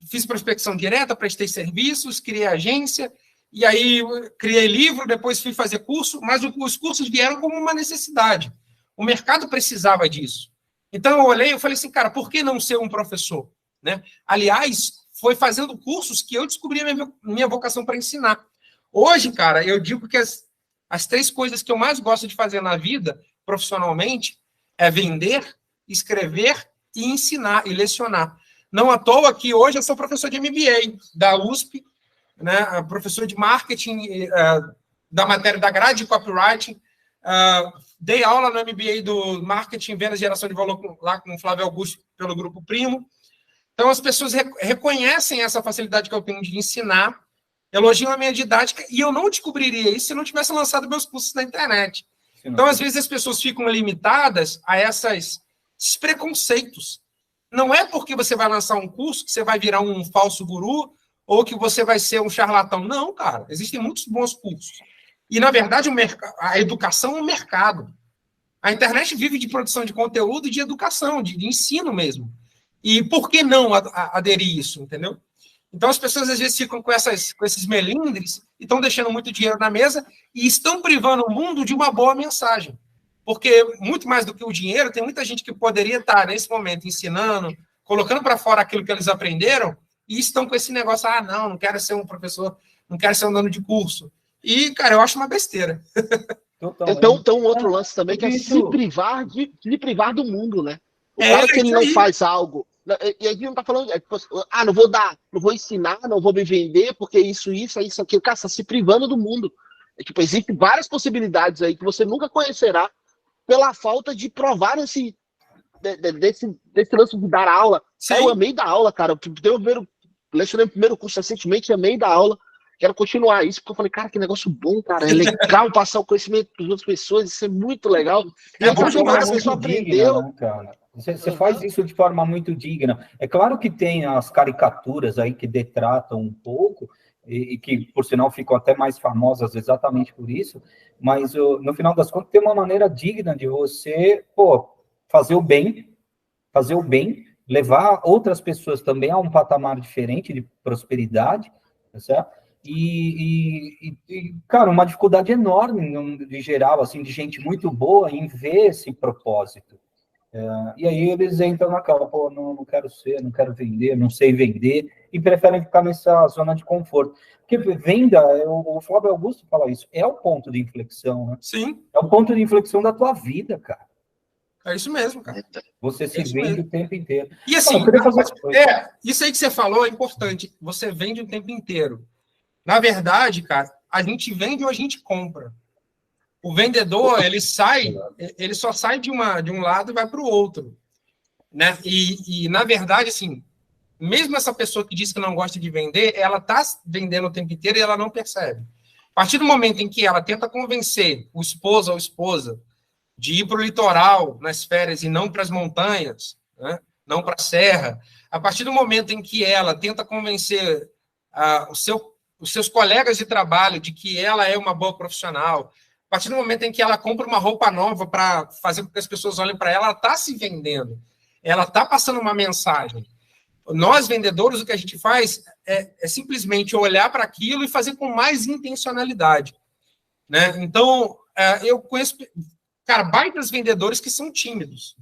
fiz prospecção direta, prestei serviços, criei agência, e aí criei livro, depois fui fazer curso, mas os cursos vieram como uma necessidade. O mercado precisava disso. Então eu olhei e falei assim, cara, por que não ser um professor? Né? Aliás, foi fazendo cursos que eu descobri a minha vocação para ensinar. Hoje, cara, eu digo que as 3 coisas que eu mais gosto de fazer na vida, profissionalmente, é vender, escrever e ensinar e lecionar. Não à toa que hoje eu sou professor de MBA da USP, né, professor de marketing da matéria da grade de copywriting, dei aula no MBA do marketing, vendas e geração de valor lá com o Flávio Augusto pelo Grupo Primo. Então as pessoas reconhecem essa facilidade que eu tenho de ensinar, elogiam a minha didática, e eu não descobriria isso se não tivesse lançado meus cursos na internet. Então, às vezes, as pessoas ficam limitadas a esses preconceitos. Não é porque você vai lançar um curso que você vai virar um falso guru ou que você vai ser um charlatão. Não, cara. Existem muitos bons cursos. E, na verdade, a educação é um mercado. A internet vive de produção de conteúdo e de educação, de ensino mesmo. E por que não aderir isso, entendeu? Então, as pessoas, às vezes, ficam com esses melindres e estão deixando muito dinheiro na mesa e estão privando o mundo de uma boa mensagem. Porque, muito mais do que o dinheiro, tem muita gente que poderia estar, nesse momento, ensinando, colocando para fora aquilo que eles aprenderam e estão com esse negócio, não quero ser um professor, não quero ser um dono de curso. E, cara, eu acho uma besteira. Então, tem um outro lance também, que é se privar do mundo, né? O cara que ele não faz algo... E a gente não tá falando, não vou ensinar, não vou me vender, porque isso, aquilo, cara, tá se privando do mundo. Existem várias possibilidades aí que você nunca conhecerá pela falta de provar desse lance de dar aula. Eu amei dar aula, cara. Lecionei o primeiro curso recentemente, amei dar aula. Quero continuar isso, porque eu falei, cara, que negócio bom, cara. É legal passar o conhecimento para as outras pessoas, isso é muito legal. É bom demais, a pessoa aprendeu. Né, cara? Você faz isso de forma muito digna. É claro que tem as caricaturas aí que detratam um pouco, e que, por sinal, ficam até mais famosas exatamente por isso, mas, no final das contas, tem uma maneira digna de você, fazer o bem, levar outras pessoas também a um patamar diferente de prosperidade, tá certo? E, cara, uma dificuldade enorme, de geral, assim, de gente muito boa em ver esse propósito. E aí eles entram naquela, não quero ser, não quero vender, não sei vender, e preferem ficar nessa zona de conforto. Porque venda, o Flávio Augusto fala isso, é o ponto de inflexão, né? Sim. É o ponto de inflexão da tua vida, cara. É isso mesmo, cara. Você se vende o tempo inteiro. E assim, isso aí que você falou é importante. Você vende o tempo inteiro. Na verdade, cara, a gente vende ou a gente compra. O vendedor, ele só sai de um lado e vai para o outro. Né? E, na verdade, assim, mesmo essa pessoa que diz que não gosta de vender, ela está vendendo o tempo inteiro e ela não percebe. A partir do momento em que ela tenta convencer o esposo ou esposa de ir para o litoral nas férias e não para as montanhas, né? Não para a serra, a partir do momento em que ela tenta convencer os seus colegas de trabalho de que ela é uma boa profissional, a partir do momento em que ela compra uma roupa nova para fazer com que as pessoas olhem para ela está se vendendo. Ela está passando uma mensagem. Nós, vendedores, o que a gente faz é simplesmente olhar para aquilo e fazer com mais intencionalidade. Né? Então, eu conheço, cara, baitas vendedores que são tímidos.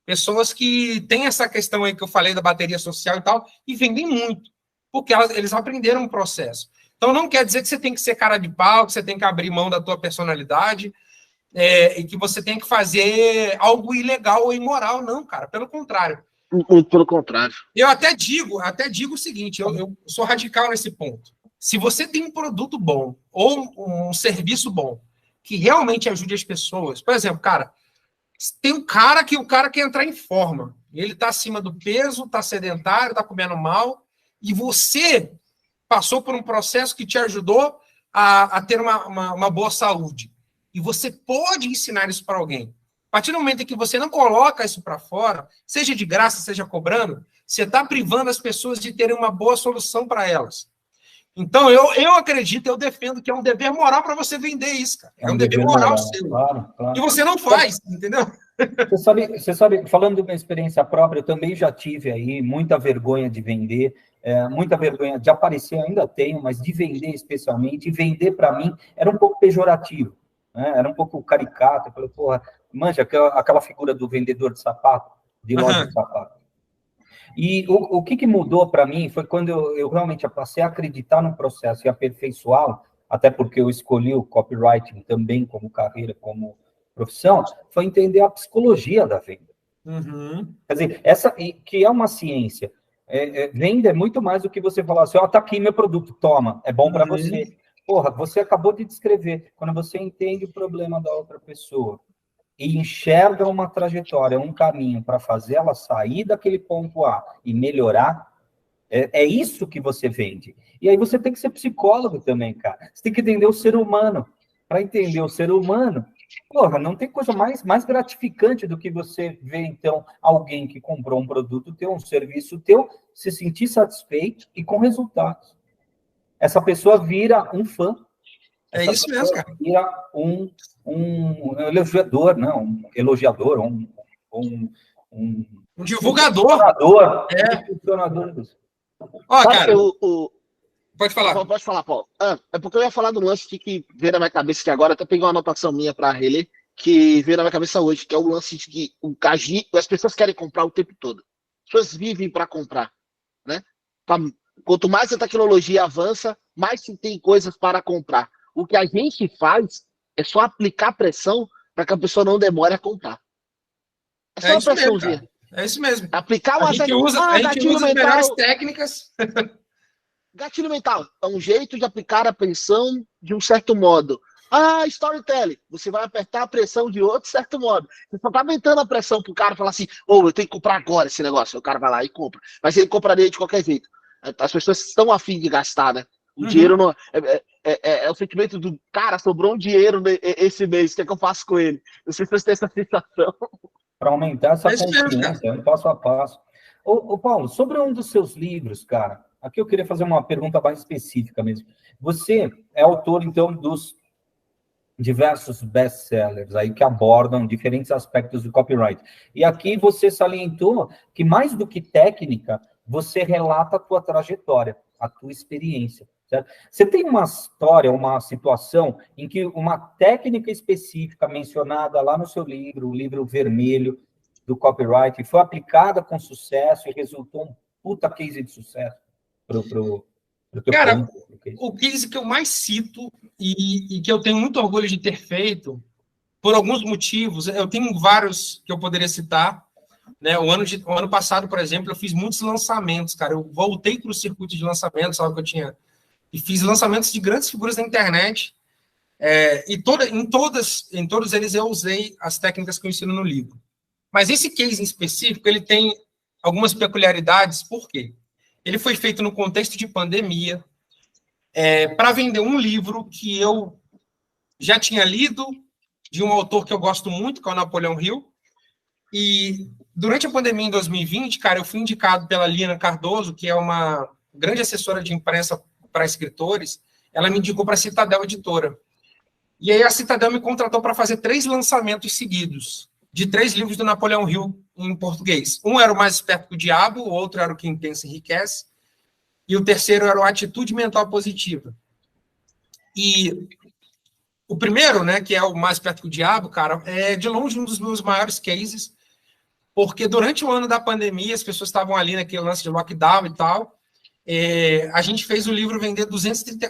Pessoas que têm essa questão aí que eu falei da bateria social e tal, e vendem muito, porque eles aprenderam um processo. Então, não quer dizer que você tem que ser cara de pau, que você tem que abrir mão da tua personalidade, e que você tem que fazer algo ilegal ou imoral. Não, cara, pelo contrário. Muito pelo contrário. Eu até digo o seguinte, eu sou radical nesse ponto. Se você tem um produto bom ou um serviço bom que realmente ajude as pessoas, por exemplo, cara, tem o cara quer entrar em forma, ele está acima do peso, está sedentário, está comendo mal, e você passou por um processo que te ajudou a ter uma boa saúde. E você pode ensinar isso para alguém. A partir do momento em que você não coloca isso para fora, seja de graça, seja cobrando, você está privando as pessoas de terem uma boa solução para elas. Então, eu acredito, eu defendo que é um dever moral para você vender isso, cara. É um dever moral seu. Claro. E você não faz, entendeu? Você sabe, falando de uma experiência própria, eu também já tive aí muita vergonha de vender, muita vergonha de aparecer, ainda tenho, mas de vender especialmente, e vender para mim era um pouco pejorativo, né? Era um pouco caricato. Eu falei, manja, aquela figura do vendedor de sapato, de loja de sapato. E o que mudou para mim foi quando eu realmente passei a acreditar no processo e aperfeiçoá-lo, até porque eu escolhi o copywriting também como carreira, como profissão, foi entender a psicologia da venda. Quer dizer, que é uma ciência. Venda é muito mais do que você falar assim, tá aqui meu produto, toma, é bom para você. Porra, você acabou de descrever. Quando você entende o problema da outra pessoa e enxerga uma trajetória, um caminho para fazer ela sair daquele ponto A e melhorar, é isso que você vende. E aí você tem que ser psicólogo também, cara. Você tem que entender o ser humano. Para entender o ser humano, porra, não tem coisa mais gratificante do que você ver, então, alguém que comprou um produto teu, um serviço teu, se sentir satisfeito e com resultados. Essa pessoa vira um fã. É isso mesmo, cara. Vira um elogiador, não, um elogiador, um divulgador. Funcionador. Ó, cara, pode falar. Pode falar, Paulo. É porque eu ia falar do lance que veio na minha cabeça, que agora até peguei uma anotação minha para reler, que veio na minha cabeça hoje, que é o lance de que as pessoas querem comprar o tempo todo. As pessoas vivem para comprar, né? Quanto mais a tecnologia avança, mais se tem coisas para comprar. O que a gente faz é só aplicar pressão para que a pessoa não demore a comprar. É só uma pressãozinha. É isso mesmo. Aplicar uma a gente usa as melhores técnicas. Gatilho mental é um jeito de aplicar a pressão de um certo modo. Storytelling. Você vai apertar a pressão de outro certo modo. Você só tá aumentando a pressão pro cara falar assim, eu tenho que comprar agora esse negócio. O cara vai lá e compra. Mas ele compraria de qualquer jeito. As pessoas estão afim de gastar, né? O dinheiro não... É o sentimento do cara, sobrou um dinheiro esse mês, o que é que eu faço com ele? Não sei se você tem essa sensação. Para aumentar essa confiança, é um passo a passo. Ô, Paulo, sobre um dos seus livros, cara, aqui eu queria fazer uma pergunta mais específica mesmo. Você é autor, então, dos diversos best-sellers aí que abordam diferentes aspectos do copyright. E aqui você salientou que, mais do que técnica, você relata a tua trajetória, a tua experiência. Certo? Você tem uma história, uma situação em que uma técnica específica mencionada lá no seu livro, o livro vermelho do copyright, foi aplicada com sucesso e resultou um puta case de sucesso pro teu cara, campo? O case que eu mais cito e que eu tenho muito orgulho de ter feito, por alguns motivos, eu tenho vários que eu poderia citar, né? O ano passado, por exemplo, eu fiz muitos lançamentos, cara. Eu voltei para o circuito de lançamentos, sabe, que eu tinha... E fiz lançamentos de grandes figuras da internet. Em todos eles eu usei as técnicas que eu ensino no livro. Mas esse case em específico, ele tem algumas peculiaridades. Por quê? Ele foi feito no contexto de pandemia, para vender um livro que eu já tinha lido, de um autor que eu gosto muito, que é o Napoleão Hill. E durante a pandemia em 2020, cara, eu fui indicado pela Lina Cardoso, que é uma grande assessora de imprensa para escritores. Ela me indicou para a Citadel Editora. E aí a Citadel me contratou para fazer 3 lançamentos seguidos, de 3 livros do Napoleão Hill em português. Um era O Mais Esperto que o Diabo, o outro era O Quem Pensa Enriquece, e o terceiro era o Atitude Mental Positiva. E o primeiro, né, que é O Mais Esperto que o Diabo, cara, é de longe um dos meus maiores cases, porque durante o ano da pandemia, as pessoas estavam ali naquele lance de lockdown e tal. A gente fez o livro vender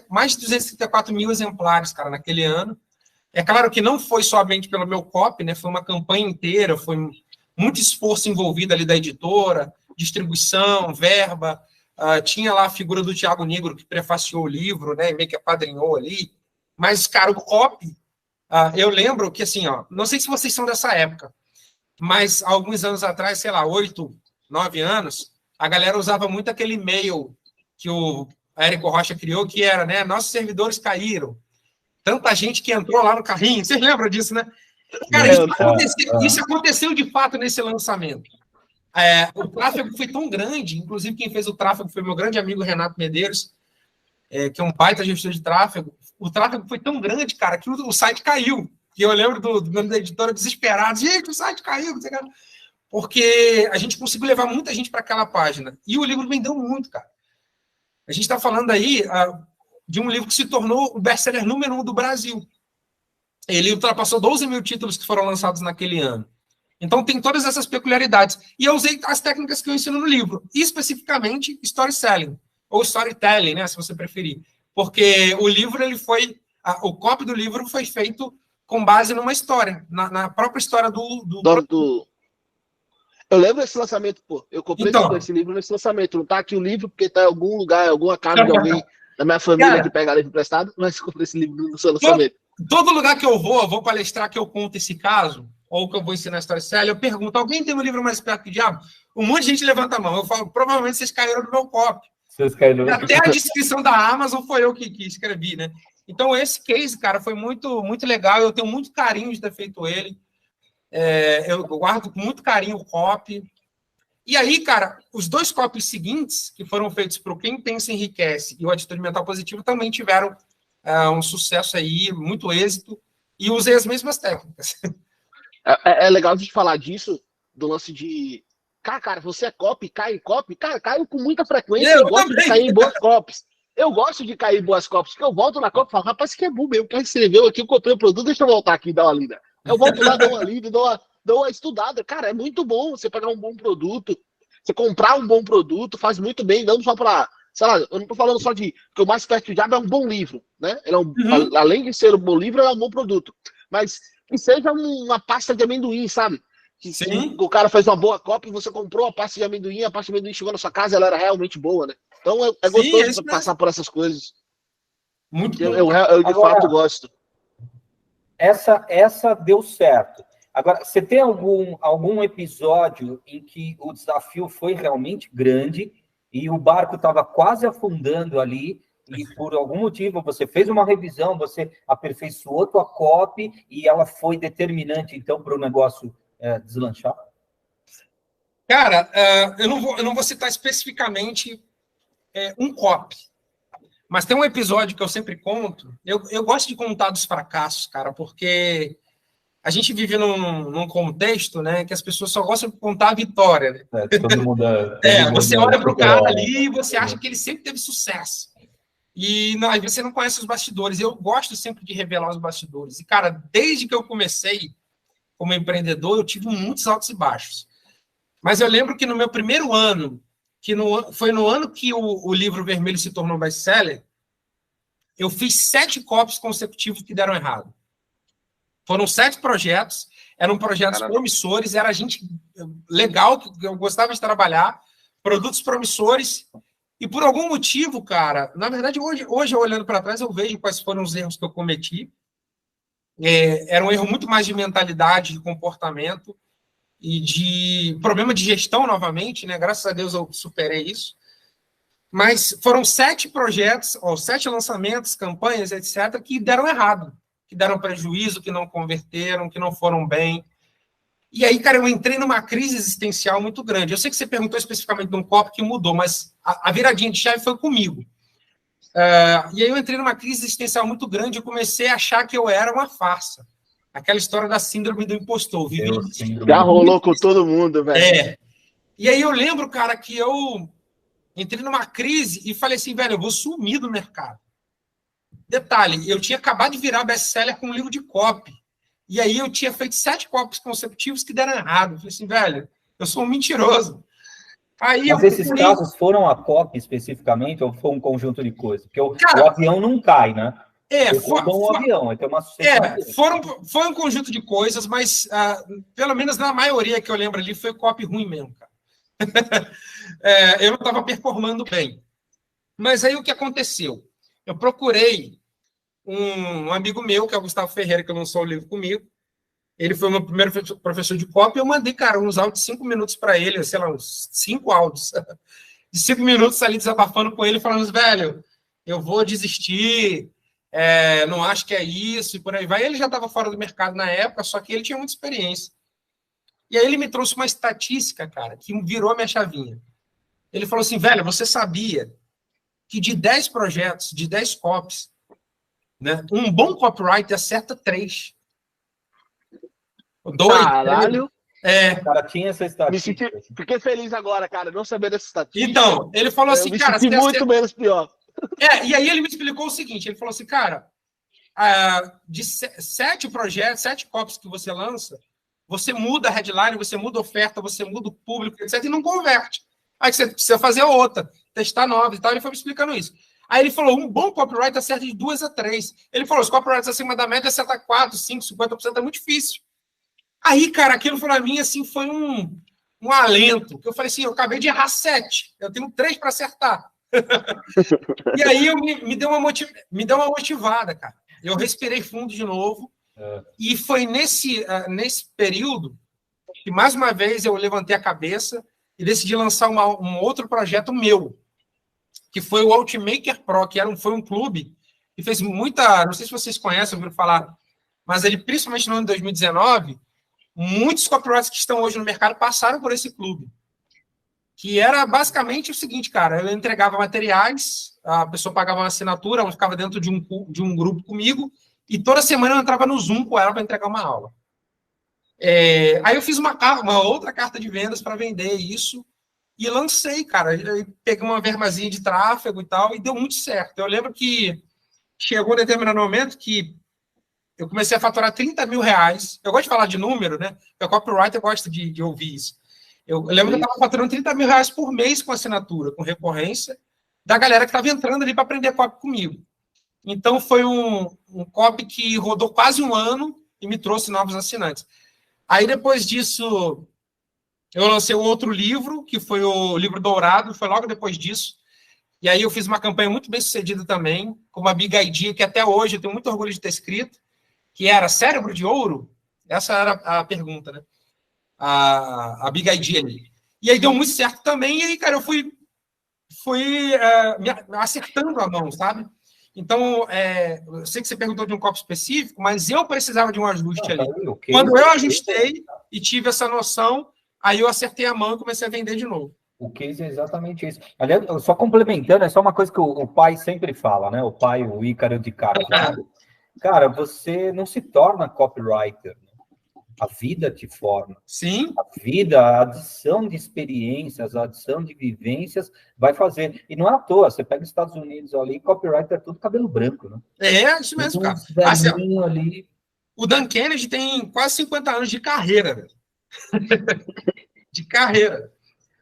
mais de 234 mil exemplares, cara, naquele ano. É claro que não foi somente pelo meu copy, né? Foi uma campanha inteira, foi muito esforço envolvido ali da editora, distribuição, verba. Tinha lá a figura do Thiago Negro, que prefaciou o livro, né? E meio que apadrinhou ali. Mas, cara, o copy, eu lembro que, assim, não sei se vocês são dessa época, mas alguns anos atrás, sei lá, 8, 9 anos, a galera usava muito aquele e-mail que o Érico Rocha criou, que era, né, nossos servidores caíram. Tanta gente que entrou lá no carrinho. Vocês lembram disso, né? Cara, isso aconteceu de fato nesse lançamento. O tráfego foi tão grande, inclusive quem fez o tráfego foi meu grande amigo Renato Medeiros, que é um baita gestor de tráfego. O tráfego foi tão grande, cara, que o site caiu. E eu lembro do dono da editora desesperado. Gente, o site caiu. Porque a gente conseguiu levar muita gente para aquela página. E o livro vendeu muito, cara. A gente está falando aí de um livro que se tornou o best-seller número 1 do Brasil. Ele ultrapassou 12 mil títulos que foram lançados naquele ano. Então tem todas essas peculiaridades. E eu usei as técnicas que eu ensino no livro, especificamente storytelling, ou storytelling, né, se você preferir. Porque o livro, o copy do livro foi feito com base numa história, na própria história do... Eu lembro desse lançamento, pô. Eu comprei esse livro nesse lançamento. Não tá aqui o livro, porque tá em algum lugar, em alguma casa de alguém da minha família que pega livro emprestado, mas eu comprei esse livro no seu lançamento. Todo lugar que eu vou palestrar, que eu conto esse caso, ou que eu vou ensinar storytelling, eu pergunto, alguém tem um livro mais perto que o diabo? Um monte de gente levanta a mão. Eu falo, provavelmente vocês caíram no meu copy. Até a descrição da Amazon foi eu que escrevi, né? Então, esse case, cara, foi muito, muito legal. Eu tenho muito carinho de ter feito ele. Eu guardo com muito carinho o copy. E aí, cara, os 2 copies seguintes, que foram feitos para o Quem Pensa Enriquece e o Atitude Mental Positiva, também tiveram um sucesso aí, muito êxito, e usei as mesmas técnicas. É legal a gente falar disso, do lance de... Cara, você é copy, cai em copy? Cara, caiu com muita frequência. Eu gosto de cair em boas copies. Eu gosto de cair em boas copies, porque eu volto na copy e falo, rapaz, que é bom mesmo, que escreveu aqui, eu comprei o produto, deixa eu voltar aqui e dar uma lida. Eu volto lá, dou uma lida, dou uma estudada. Cara, é muito bom você pegar um bom produto, você comprar um bom produto, faz muito bem, não só pra... Sei lá, eu não tô falando só de... que o Mais Perto do Diabo é um bom livro, né? Ele é além de ser um bom livro, ele é um bom produto. Mas que seja uma pasta de amendoim, sabe? Sim. O cara fez uma boa cópia e você comprou a pasta de amendoim, a pasta de amendoim chegou na sua casa, ela era realmente boa, né? Então é gostoso passar por essas coisas. Muito bom. Eu de fato gosto. Essa deu certo. Agora, você tem algum episódio em que o desafio foi realmente grande e o barco estava quase afundando ali e por algum motivo você fez uma revisão, você aperfeiçoou tua copy e ela foi determinante, então, para o negócio deslanchar? Cara, eu não vou citar especificamente um copy, mas tem um episódio que eu sempre conto. Eu gosto de contar dos fracassos, cara, porque a gente vive num contexto, né, que as pessoas só gostam de contar a vitória. Né? Todo mundo você olha para o cara ali e você acha que ele sempre teve sucesso. E não, você não conhece os bastidores. Eu gosto sempre de revelar os bastidores. E, cara, desde que eu comecei como empreendedor, eu tive muitos altos e baixos. Mas eu lembro que no meu primeiro ano, foi no ano que o livro vermelho se tornou best-seller, eu fiz 7 copies consecutivos que deram errado. Foram 7 projetos, eram projetos promissores, era gente legal, que eu gostava de trabalhar, produtos promissores, e por algum motivo, cara, na verdade, hoje olhando para trás, eu vejo quais foram os erros que eu cometi. Era um erro muito mais de mentalidade, de comportamento, e de problema de gestão, novamente, né? Graças a Deus eu superei isso. Mas foram 7 projetos, 7 lançamentos, campanhas, etc., que deram errado, que deram prejuízo, que não converteram, que não foram bem. E aí, cara, eu entrei numa crise existencial muito grande. Eu sei que você perguntou especificamente de um copo que mudou, mas a viradinha de chave foi comigo. E aí eu entrei numa crise existencial muito grande e comecei a achar que eu era uma farsa. Aquela história da síndrome do impostor. Já rolou com todo mundo, velho. E aí eu lembro, cara, que eu entrei numa crise e falei assim, velho, eu vou sumir do mercado. Detalhe, eu tinha acabado de virar best-seller com um livro de copy. E aí eu tinha feito 7 copies consecutivos que deram errado. Eu falei assim, velho, eu sou um mentiroso. Mas esses casos foram a copy especificamente ou foi um conjunto de coisas? Porque o avião não cai, né? Foi um conjunto de coisas, mas pelo menos na maioria que eu lembro ali foi copy ruim mesmo, cara. Eu não estava performando bem. Mas aí o que aconteceu? Eu procurei um amigo meu, que é o Gustavo Ferreira, que lançou o livro comigo. Ele foi o meu primeiro professor de copy. Eu mandei, cara, uns áudios de 5 minutos para ele, sei lá, uns 5 áudios de 5 minutos ali desabafando com ele, falando, velho, eu vou desistir. Não acho que é isso, e por aí vai. Ele já estava fora do mercado na época, só que ele tinha muita experiência. E aí ele me trouxe uma estatística, cara, que virou a minha chavinha. Ele falou assim, velho, você sabia que de 10 projetos, de 10 copies, né, um bom copywriter acerta 3. 2. Caralho. O cara tinha essa estatística. Fiquei feliz agora, cara, não saber dessa estatística. Então, ele falou assim, cara... Me muito menos pior. E aí ele me explicou o seguinte, ele falou assim, cara, de 7 projetos, 7 copies que você lança, você muda a headline, você muda a oferta, você muda o público, etc., e não converte. Aí você precisa fazer outra, testar nova e tal. Ele foi me explicando isso. Aí ele falou, um bom copyright acerta de 2 a 3. Ele falou, os copyrights acima da média acerta 4, 5, 50%, é muito difícil. Aí, cara, aquilo para mim, assim, foi um alento. Que eu falei assim, eu acabei de errar 7. Eu tenho 3 para acertar. E aí me deu uma motivada, cara. Eu respirei fundo de novo. E foi nesse período que, mais uma vez, eu levantei a cabeça e decidi lançar um outro projeto meu, que foi o Ultimaker Pro, que foi um clube que fez muita... Não sei se vocês conhecem, ouviram falar, mas ele, principalmente no ano de 2019, muitos copyrights que estão hoje no mercado passaram por esse clube. Que era basicamente o seguinte, cara, eu entregava materiais, a pessoa pagava uma assinatura, ela ficava dentro de um grupo comigo, e toda semana eu entrava no Zoom com ela para entregar uma aula. Aí eu fiz uma outra carta de vendas para vender isso, e lancei, cara. Eu peguei uma verbazinha de tráfego e tal, e deu muito certo. Eu lembro que chegou um determinado momento que eu comecei a faturar 30 mil reais. Eu gosto de falar de número, né? Porque o copywriter gosta de ouvir isso. Eu lembro que eu estava faturando 30 mil reais por mês com assinatura, com recorrência, da galera que estava entrando ali para aprender copy comigo. Então, foi um copy que rodou quase um ano e me trouxe novos assinantes. Aí, depois disso, eu lancei outro livro, que foi o Livro Dourado, foi logo depois disso. E aí eu fiz uma campanha muito bem sucedida também, com uma big idea, que até hoje eu tenho muito orgulho de ter escrito, que era Cérebro de Ouro? Essa era a pergunta, né? A big idea ali. E aí deu muito certo também, e aí, cara, eu fui me acertando a mão, sabe? Então, eu sei que você perguntou de um copo específico, mas eu precisava de um ajuste ali. Quando eu ajustei e tive essa noção, aí eu acertei a mão e comecei a vender de novo. O case é exatamente isso. Aliás, só complementando, é só uma coisa que o pai sempre fala, né? O pai, o Ícaro de Carvalho. Cara, você não se torna copywriter. Né? A vida te forma. Sim. A vida, a adição de experiências, a adição de vivências vai fazer. E não é à toa, você pega os Estados Unidos ali, copywriter é tudo cabelo branco, né? É, isso mesmo, cara. Ali. O Dan Kennedy tem quase 50 anos de carreira, velho. De carreira.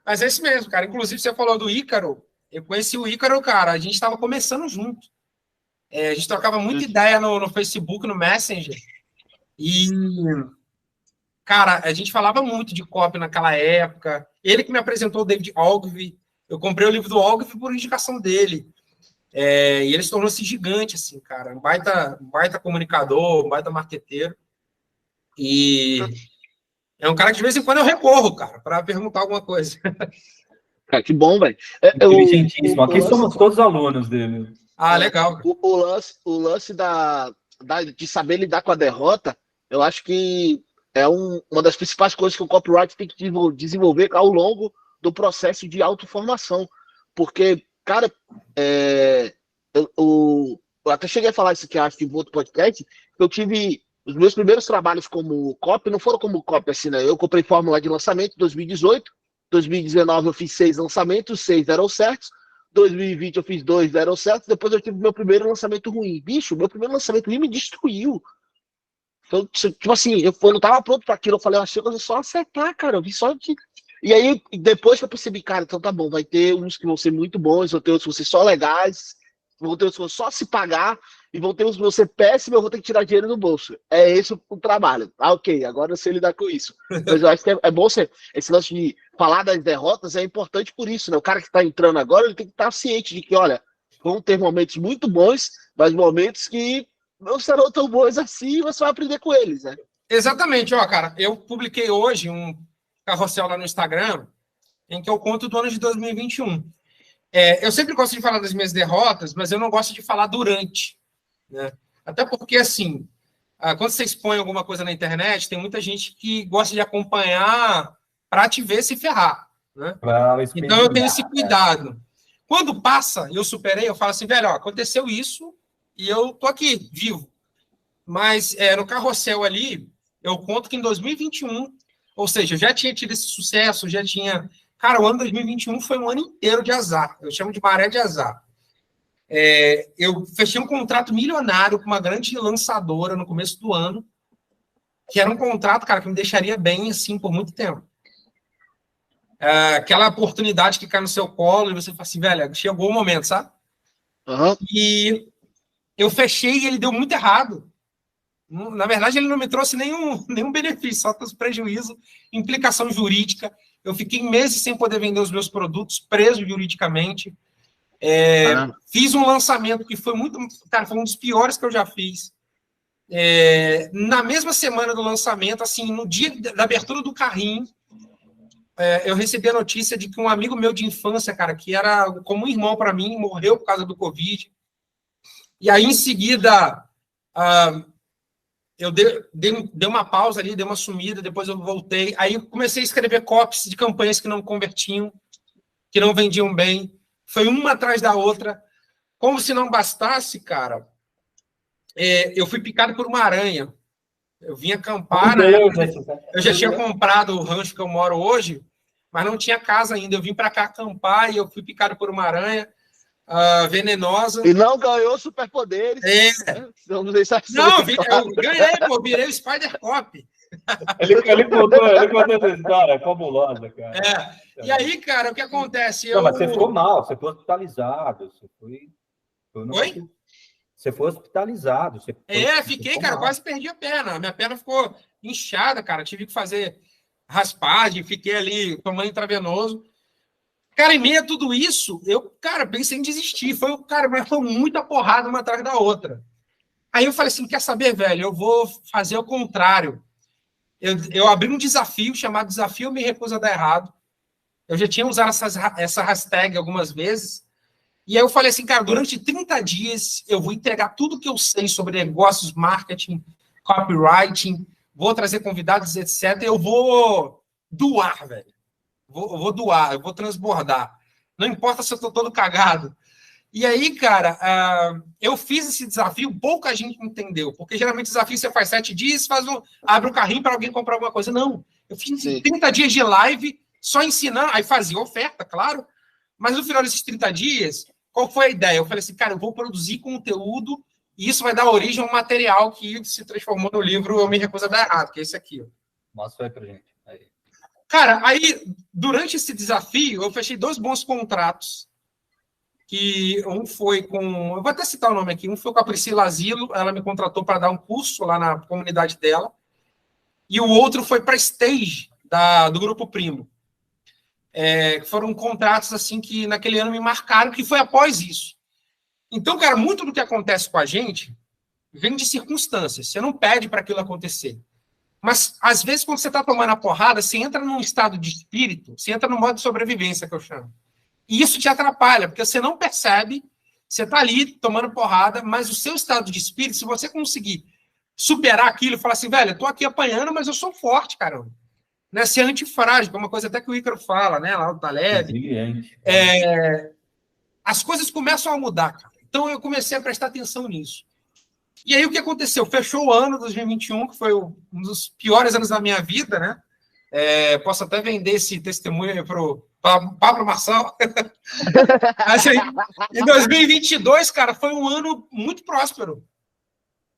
Mas é isso mesmo, cara. Inclusive, você falou do Ícaro. Eu conheci o Ícaro, cara. A gente estava começando junto. A gente trocava muita ideia no Facebook, no Messenger. E, cara, a gente falava muito de copy naquela época. Ele que me apresentou o David Ogilvy. Eu comprei o livro do Ogilvy por indicação dele. E ele se tornou-se gigante, assim, cara. Um baita comunicador, um baita marqueteiro. E é um cara que de vez em quando eu recorro, cara, para perguntar alguma coisa. Cara, que bom, velho. Inteligentíssimo. Aqui somos todos alunos dele. Ah, legal. O lance de saber lidar com a derrota, eu acho que é uma das principais coisas que o copyright tem que desenvolver ao longo do processo de autoformação. Porque, cara, eu até cheguei a falar isso aqui, acho que em outro podcast, que eu tive... Os meus primeiros trabalhos como copy não foram como copy, assim, né? Eu comprei fórmula de lançamento em 2018, 2019 eu fiz 6 lançamentos, 6 deram certos, 2020 eu fiz 2 deram certos, depois eu tive meu primeiro lançamento ruim. Bicho, meu primeiro lançamento ruim me destruiu. Então, tipo assim, eu não tava pronto para aquilo, eu falei, eu achei que eu só acertar, cara, eu vi só de... E aí, depois que eu percebi, cara, então tá bom, vai ter uns que vão ser muito bons, vão ter outros que vão ser só legais, vão ter outros que vão só se pagar, e vão ter uns que vão ser péssimos, eu vou ter que tirar dinheiro do bolso. É esse o trabalho. Ah, ok, agora eu sei lidar com isso. Mas eu acho que é bom esse lance de falar das derrotas é importante por isso, né? O cara que tá entrando agora, ele tem que estar ciente de que, olha, vão ter momentos muito bons, mas momentos que não serão tão bons assim, e você vai aprender com eles, né? Exatamente, ó, cara, eu publiquei hoje um carrossel lá no Instagram, em que eu conto do ano de 2021. Eu sempre gosto de falar das minhas derrotas, mas eu não gosto de falar durante, né? Até porque, assim, quando você expõe alguma coisa na internet, tem muita gente que gosta de acompanhar para te ver se ferrar, né? Então, eu tenho esse cuidado. Quando passa, eu superei, eu falo assim, velho, ó, aconteceu isso e eu tô aqui, vivo. Mas no carrossel ali, eu conto que em 2021, ou seja, eu já tinha tido esse sucesso, já tinha... Cara, o ano 2021 foi um ano inteiro de azar. Eu chamo de maré de azar. Eu fechei um contrato milionário com uma grande lançadora no começo do ano. que era um contrato, cara, que me deixaria bem, assim, por muito tempo. Aquela oportunidade que cai no seu colo e você fala assim, velho, chegou o momento, sabe? Uhum. E eu fechei e ele deu muito errado. Na verdade, ele não me trouxe nenhum benefício, só trouxe prejuízo, implicação jurídica. Eu fiquei meses sem poder vender os meus produtos, preso juridicamente. Fiz um lançamento que foi muito... Cara, foi um dos piores que eu já fiz. Na mesma semana do lançamento, assim, no dia da abertura do carrinho, eu recebi a notícia de que um amigo meu de infância, cara, que era como um irmão para mim, morreu por causa do Covid. E aí, em seguida, eu dei uma pausa ali, dei uma sumida, depois eu voltei. Aí eu comecei a escrever copies de campanhas que não convertiam, que não vendiam bem. Foi uma atrás da outra. Como se não bastasse, cara, eu fui picado por uma aranha. Eu vim acampar, né? Eu já tinha comprado o rancho que eu moro hoje, mas não tinha casa ainda. Eu vim para cá acampar e eu fui picado por uma aranha venenosa. E não ganhou superpoderes. Não, eu ganhei, pô, virei o Spider-Cop. Ele contou essa história fabulosa, cara. E aí, cara, o que acontece? Não, mas você ficou mal, você foi hospitalizado. Oi? Você foi hospitalizado. Fiquei, cara, quase perdi a perna. Minha perna ficou inchada, cara. Tive que fazer raspagem, fiquei ali tomando intravenoso. Cara, em meio a tudo isso, eu, cara, pensei em desistir. Mas foi muita porrada uma atrás da outra. Aí eu falei assim, quer saber, velho? Eu vou fazer o contrário. Eu abri um desafio chamado Desafio Eu Me Recuso a Dar Errado. Eu já tinha usado essa hashtag algumas vezes. E aí eu falei assim, cara, durante 30 dias eu vou entregar tudo que eu sei sobre negócios, marketing, copywriting, vou trazer convidados, etc. Eu vou doar, velho. Eu vou doar, eu vou transbordar. Não importa se eu estou todo cagado. E aí, cara, eu fiz esse desafio, pouca gente entendeu, porque geralmente o desafio você faz 7 dias, abre o carrinho para alguém comprar alguma coisa. Não, eu fiz 30 dias de live, só ensinando, aí fazia oferta, claro, mas no final desses 30 dias, qual foi a ideia? Eu falei assim, cara, eu vou produzir conteúdo e isso vai dar origem a um material que se transformou no livro Eu Me Recuso a Dar Errado, que é esse aqui. Mostra aí pra gente. Aí. Cara, aí, durante esse desafio, eu fechei 2 bons contratos, que um foi com... Eu vou até citar o nome aqui. Um foi com a Priscila Asilo, ela me contratou para dar um curso lá na comunidade dela. E o outro foi para a Stage, do Grupo Primo. Foram contratos assim que naquele ano me marcaram, que foi após isso. Então, cara, muito do que acontece com a gente vem de circunstâncias. Você não pede para aquilo acontecer. Mas, às vezes, quando você está tomando a porrada, você entra num estado de espírito, você entra no modo de sobrevivência, que eu chamo. E isso te atrapalha, porque você não percebe, você está ali tomando porrada, mas o seu estado de espírito, se você conseguir superar aquilo e falar assim, velho, eu estou aqui apanhando, mas eu sou forte, caramba. Né? Ser antifrágil, que é uma coisa até que o Ícaro fala, né? Lá do Taleb. As coisas começam a mudar, cara. Então eu comecei a prestar atenção nisso. E aí o que aconteceu? Fechou o ano 2021, que foi um dos piores anos da minha vida, né? Posso até vender esse testemunho para o Pablo Marçal. Assim, em 2022, cara, foi um ano muito próspero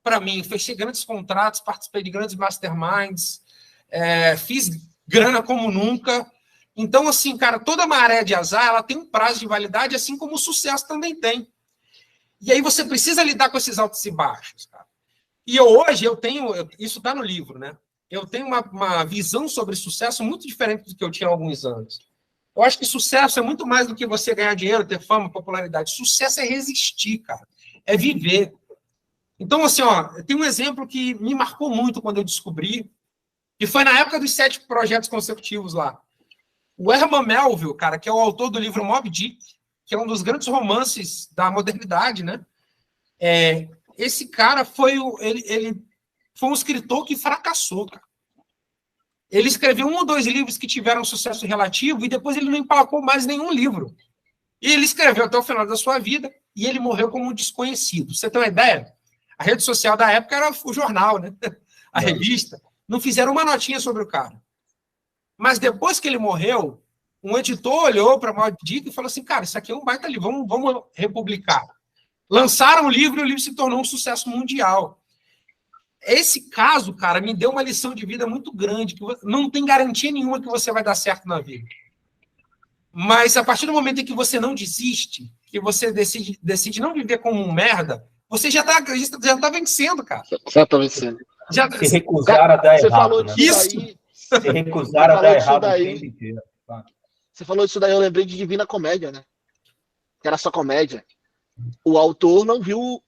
para mim. Fechei grandes contratos, participei de grandes masterminds, fiz grana como nunca. Então, assim, cara, toda maré de azar, ela tem um prazo de validade, assim como o sucesso também tem. E aí você precisa lidar com esses altos e baixos, cara. E hoje eu tenho, isso está no livro, né? Eu tenho uma visão sobre sucesso muito diferente do que eu tinha há alguns anos. Eu acho que sucesso é muito mais do que você ganhar dinheiro, ter fama, popularidade. Sucesso é resistir, cara. É viver. Então, assim, tem um exemplo que me marcou muito quando eu descobri, que foi na época dos 7 projetos consecutivos lá. O Herman Melville, cara, que é o autor do livro Moby Dick, que é um dos grandes romances da modernidade, né? Esse cara foi um escritor que fracassou, cara. Ele escreveu 1 ou 2 livros que tiveram sucesso relativo e depois ele não emplacou mais nenhum livro. E ele escreveu até o final da sua vida e ele morreu como um desconhecido. Você tem uma ideia? A rede social da época era o jornal, né? A revista. Não fizeram uma notinha sobre o cara. Mas depois que ele morreu, um editor olhou para o Moby Dick e falou assim, cara, isso aqui é um baita livro, vamos republicar. Lançaram o livro e o livro se tornou um sucesso mundial. esse caso, cara, me deu uma lição de vida muito grande, que não tem garantia nenhuma que você vai dar certo na vida. Mas a partir do momento em que você não desiste, que você decide não viver como um merda, você já tá vencendo, cara. Já tá vencendo. Se recusar a dar você errado. Falou Né? disso Daí, se recusar a dar errado o tempo inteiro. Você falou isso daí, eu lembrei de Divina Comédia, né? Que era só comédia. O autor não viu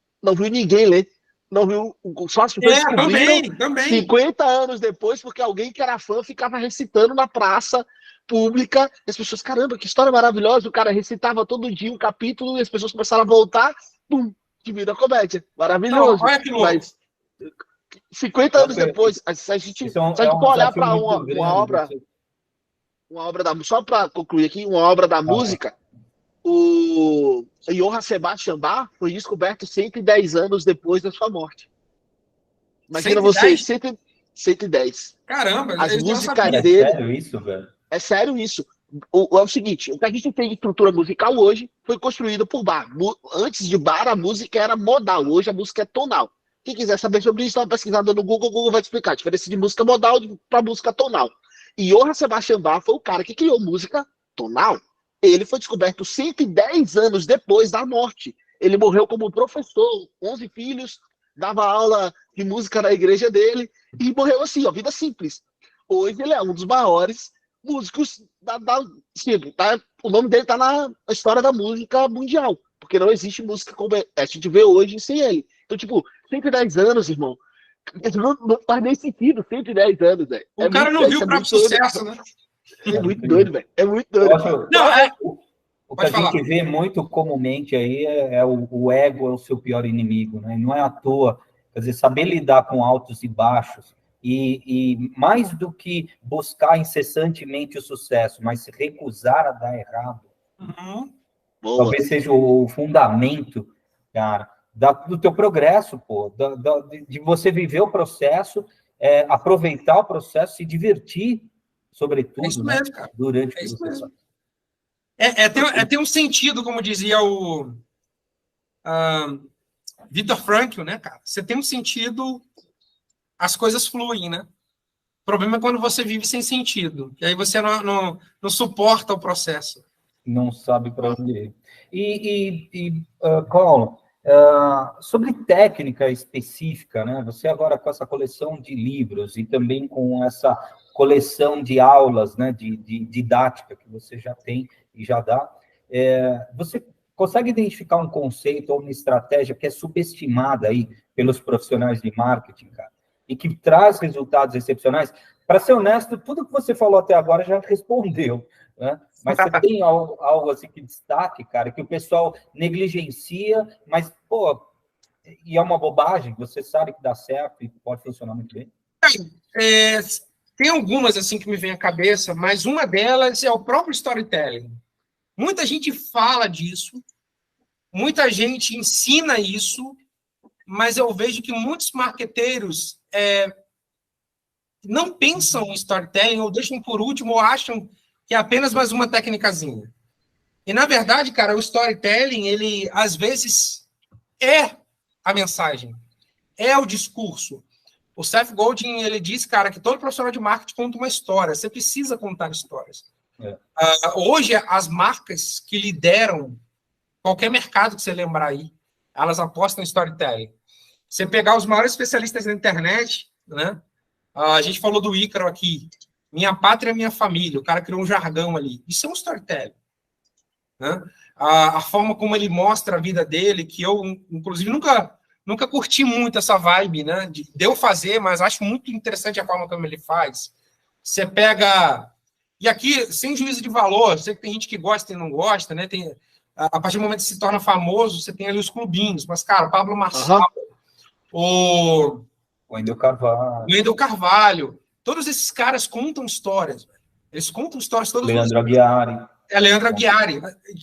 ninguém ler. Não viu, só as pessoas descobriram também. 50 anos depois, porque alguém que era fã ficava recitando na praça pública, e as pessoas, caramba, que história maravilhosa, o cara recitava todo dia um capítulo, e as pessoas começaram a voltar, pum, Divina Comédia, maravilhoso. Não, olha que louco. Mas 50 anos depois, se a gente for olhar para uma obra da, só para concluir aqui, uma obra da música, o Johann Sebastian Bach foi descoberto 110 anos depois da sua morte. Imagina 110? Você, 110. Caramba, as músicas dele. É sério isso, velho? É sério isso. É o seguinte, o que a gente tem de estrutura musical hoje foi construído por Bach. Antes de Bach, a música era modal. Hoje a música é tonal. Quem quiser saber sobre isso, dá uma pesquisada no Google, o Google vai te explicar a diferença de música modal para música tonal. E Johann Sebastian Bach foi o cara que criou música tonal. Ele foi descoberto 110 anos depois da morte. Ele morreu como professor, 11 filhos, dava aula de música na igreja dele e morreu assim, ó, vida simples. Hoje ele é um dos maiores músicos o nome dele está na história da música mundial, porque não existe música como a gente vê hoje sem ele. Então, tipo, 110 anos, irmão, não faz nem sentido, 110 anos, velho. O cara não viu o próprio sucesso, né? É muito doido, velho. É muito doido. O que a gente vê muito comumente aí o ego é o seu pior inimigo, né? Não é à toa. Quer dizer, saber lidar com altos e baixos e mais do que buscar incessantemente o sucesso, mas se recusar a dar errado, talvez seja o fundamento, cara, do teu progresso, pô, de você viver o processo, aproveitar o processo, se divertir, sobretudo, isso mesmo, cara. Durante o processo. Tem um sentido, como dizia o Viktor Frankl, né, cara? Você tem um sentido, as coisas fluem, né? O problema é quando você vive sem sentido, e aí você não suporta o processo. Não sabe para onde ir. Paulo, sobre técnica específica, né? Você agora com essa coleção de livros e também com essa coleção de aulas, né, de didática que você já tem e já dá, você consegue identificar um conceito ou uma estratégia que é subestimada aí pelos profissionais de marketing, cara, e que traz resultados excepcionais? Para ser honesto, tudo que você falou até agora já respondeu, né? Mas você tem algo assim que destaque, cara, que o pessoal negligencia, mas, pô, e é uma bobagem, você sabe que dá certo e pode funcionar muito bem? Tem algumas assim que me vem à cabeça, mas uma delas é o próprio storytelling. Muita gente fala disso, muita gente ensina isso, mas eu vejo que muitos marqueteiros não pensam em storytelling, ou deixam por último, ou acham que é apenas mais uma técnicazinha. E, na verdade, cara, o storytelling, ele, às vezes, é a mensagem, é o discurso. O Seth Godin, ele diz, cara, que todo profissional de marketing conta uma história. Você precisa contar histórias. Hoje, as marcas que lideram qualquer mercado que você lembrar aí, elas apostam em storytelling. Você pegar os maiores especialistas da internet, né? A gente falou do Ícaro aqui. Minha pátria, minha família. O cara criou um jargão ali. Isso é um storytelling. Né? A forma como ele mostra a vida dele, que eu, inclusive, nunca curti muito essa vibe, né? De eu fazer, mas acho muito interessante a forma como ele faz. Você pega... E aqui, sem juízo de valor, sei que tem gente que gosta e não gosta, né? A partir do momento que se torna famoso, você tem ali os clubinhos. Mas, cara, o Pablo Marçal, o Wendel Carvalho, todos esses caras contam histórias. Eles contam histórias todos os dias. Leandro Aguiari,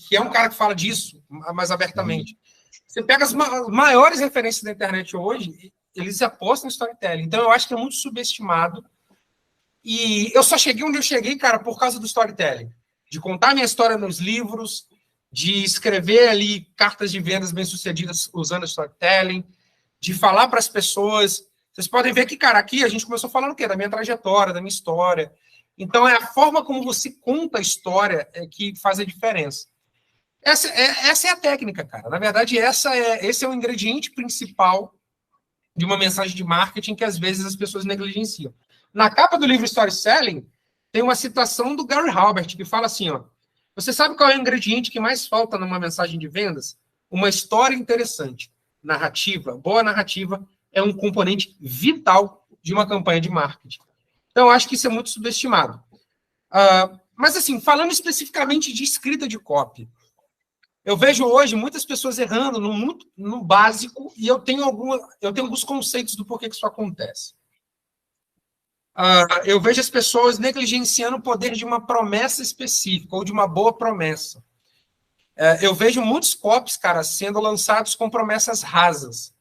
que é um cara que fala disso mais abertamente. Você pega as maiores referências da internet hoje, eles apostam em storytelling. Então, eu acho que é muito subestimado. E eu só cheguei onde eu cheguei, cara, por causa do storytelling. De contar minha história nos livros, de escrever ali cartas de vendas bem-sucedidas usando storytelling, de falar para as pessoas Vocês podem ver que, cara, aqui a gente começou falando o quê? Da minha trajetória, da minha história. Então, é a forma como você conta a história que faz a diferença. Essa é a técnica, cara. Na verdade, esse é o ingrediente principal de uma mensagem de marketing que, às vezes, as pessoas negligenciam. Na capa do livro Story Selling, tem uma citação do Gary Halbert, que fala assim, ó, você sabe qual é o ingrediente que mais falta numa mensagem de vendas? Uma história interessante. Narrativa, boa narrativa, é um componente vital de uma campanha de marketing. Então, eu acho que isso é muito subestimado. Mas, assim, falando especificamente de escrita de copy, eu vejo hoje muitas pessoas errando no básico e eu tenho alguns conceitos do porquê que isso acontece. Eu vejo as pessoas negligenciando o poder de uma promessa específica ou de uma boa promessa. Eu vejo muitos copies, cara, sendo lançados com promessas rasas,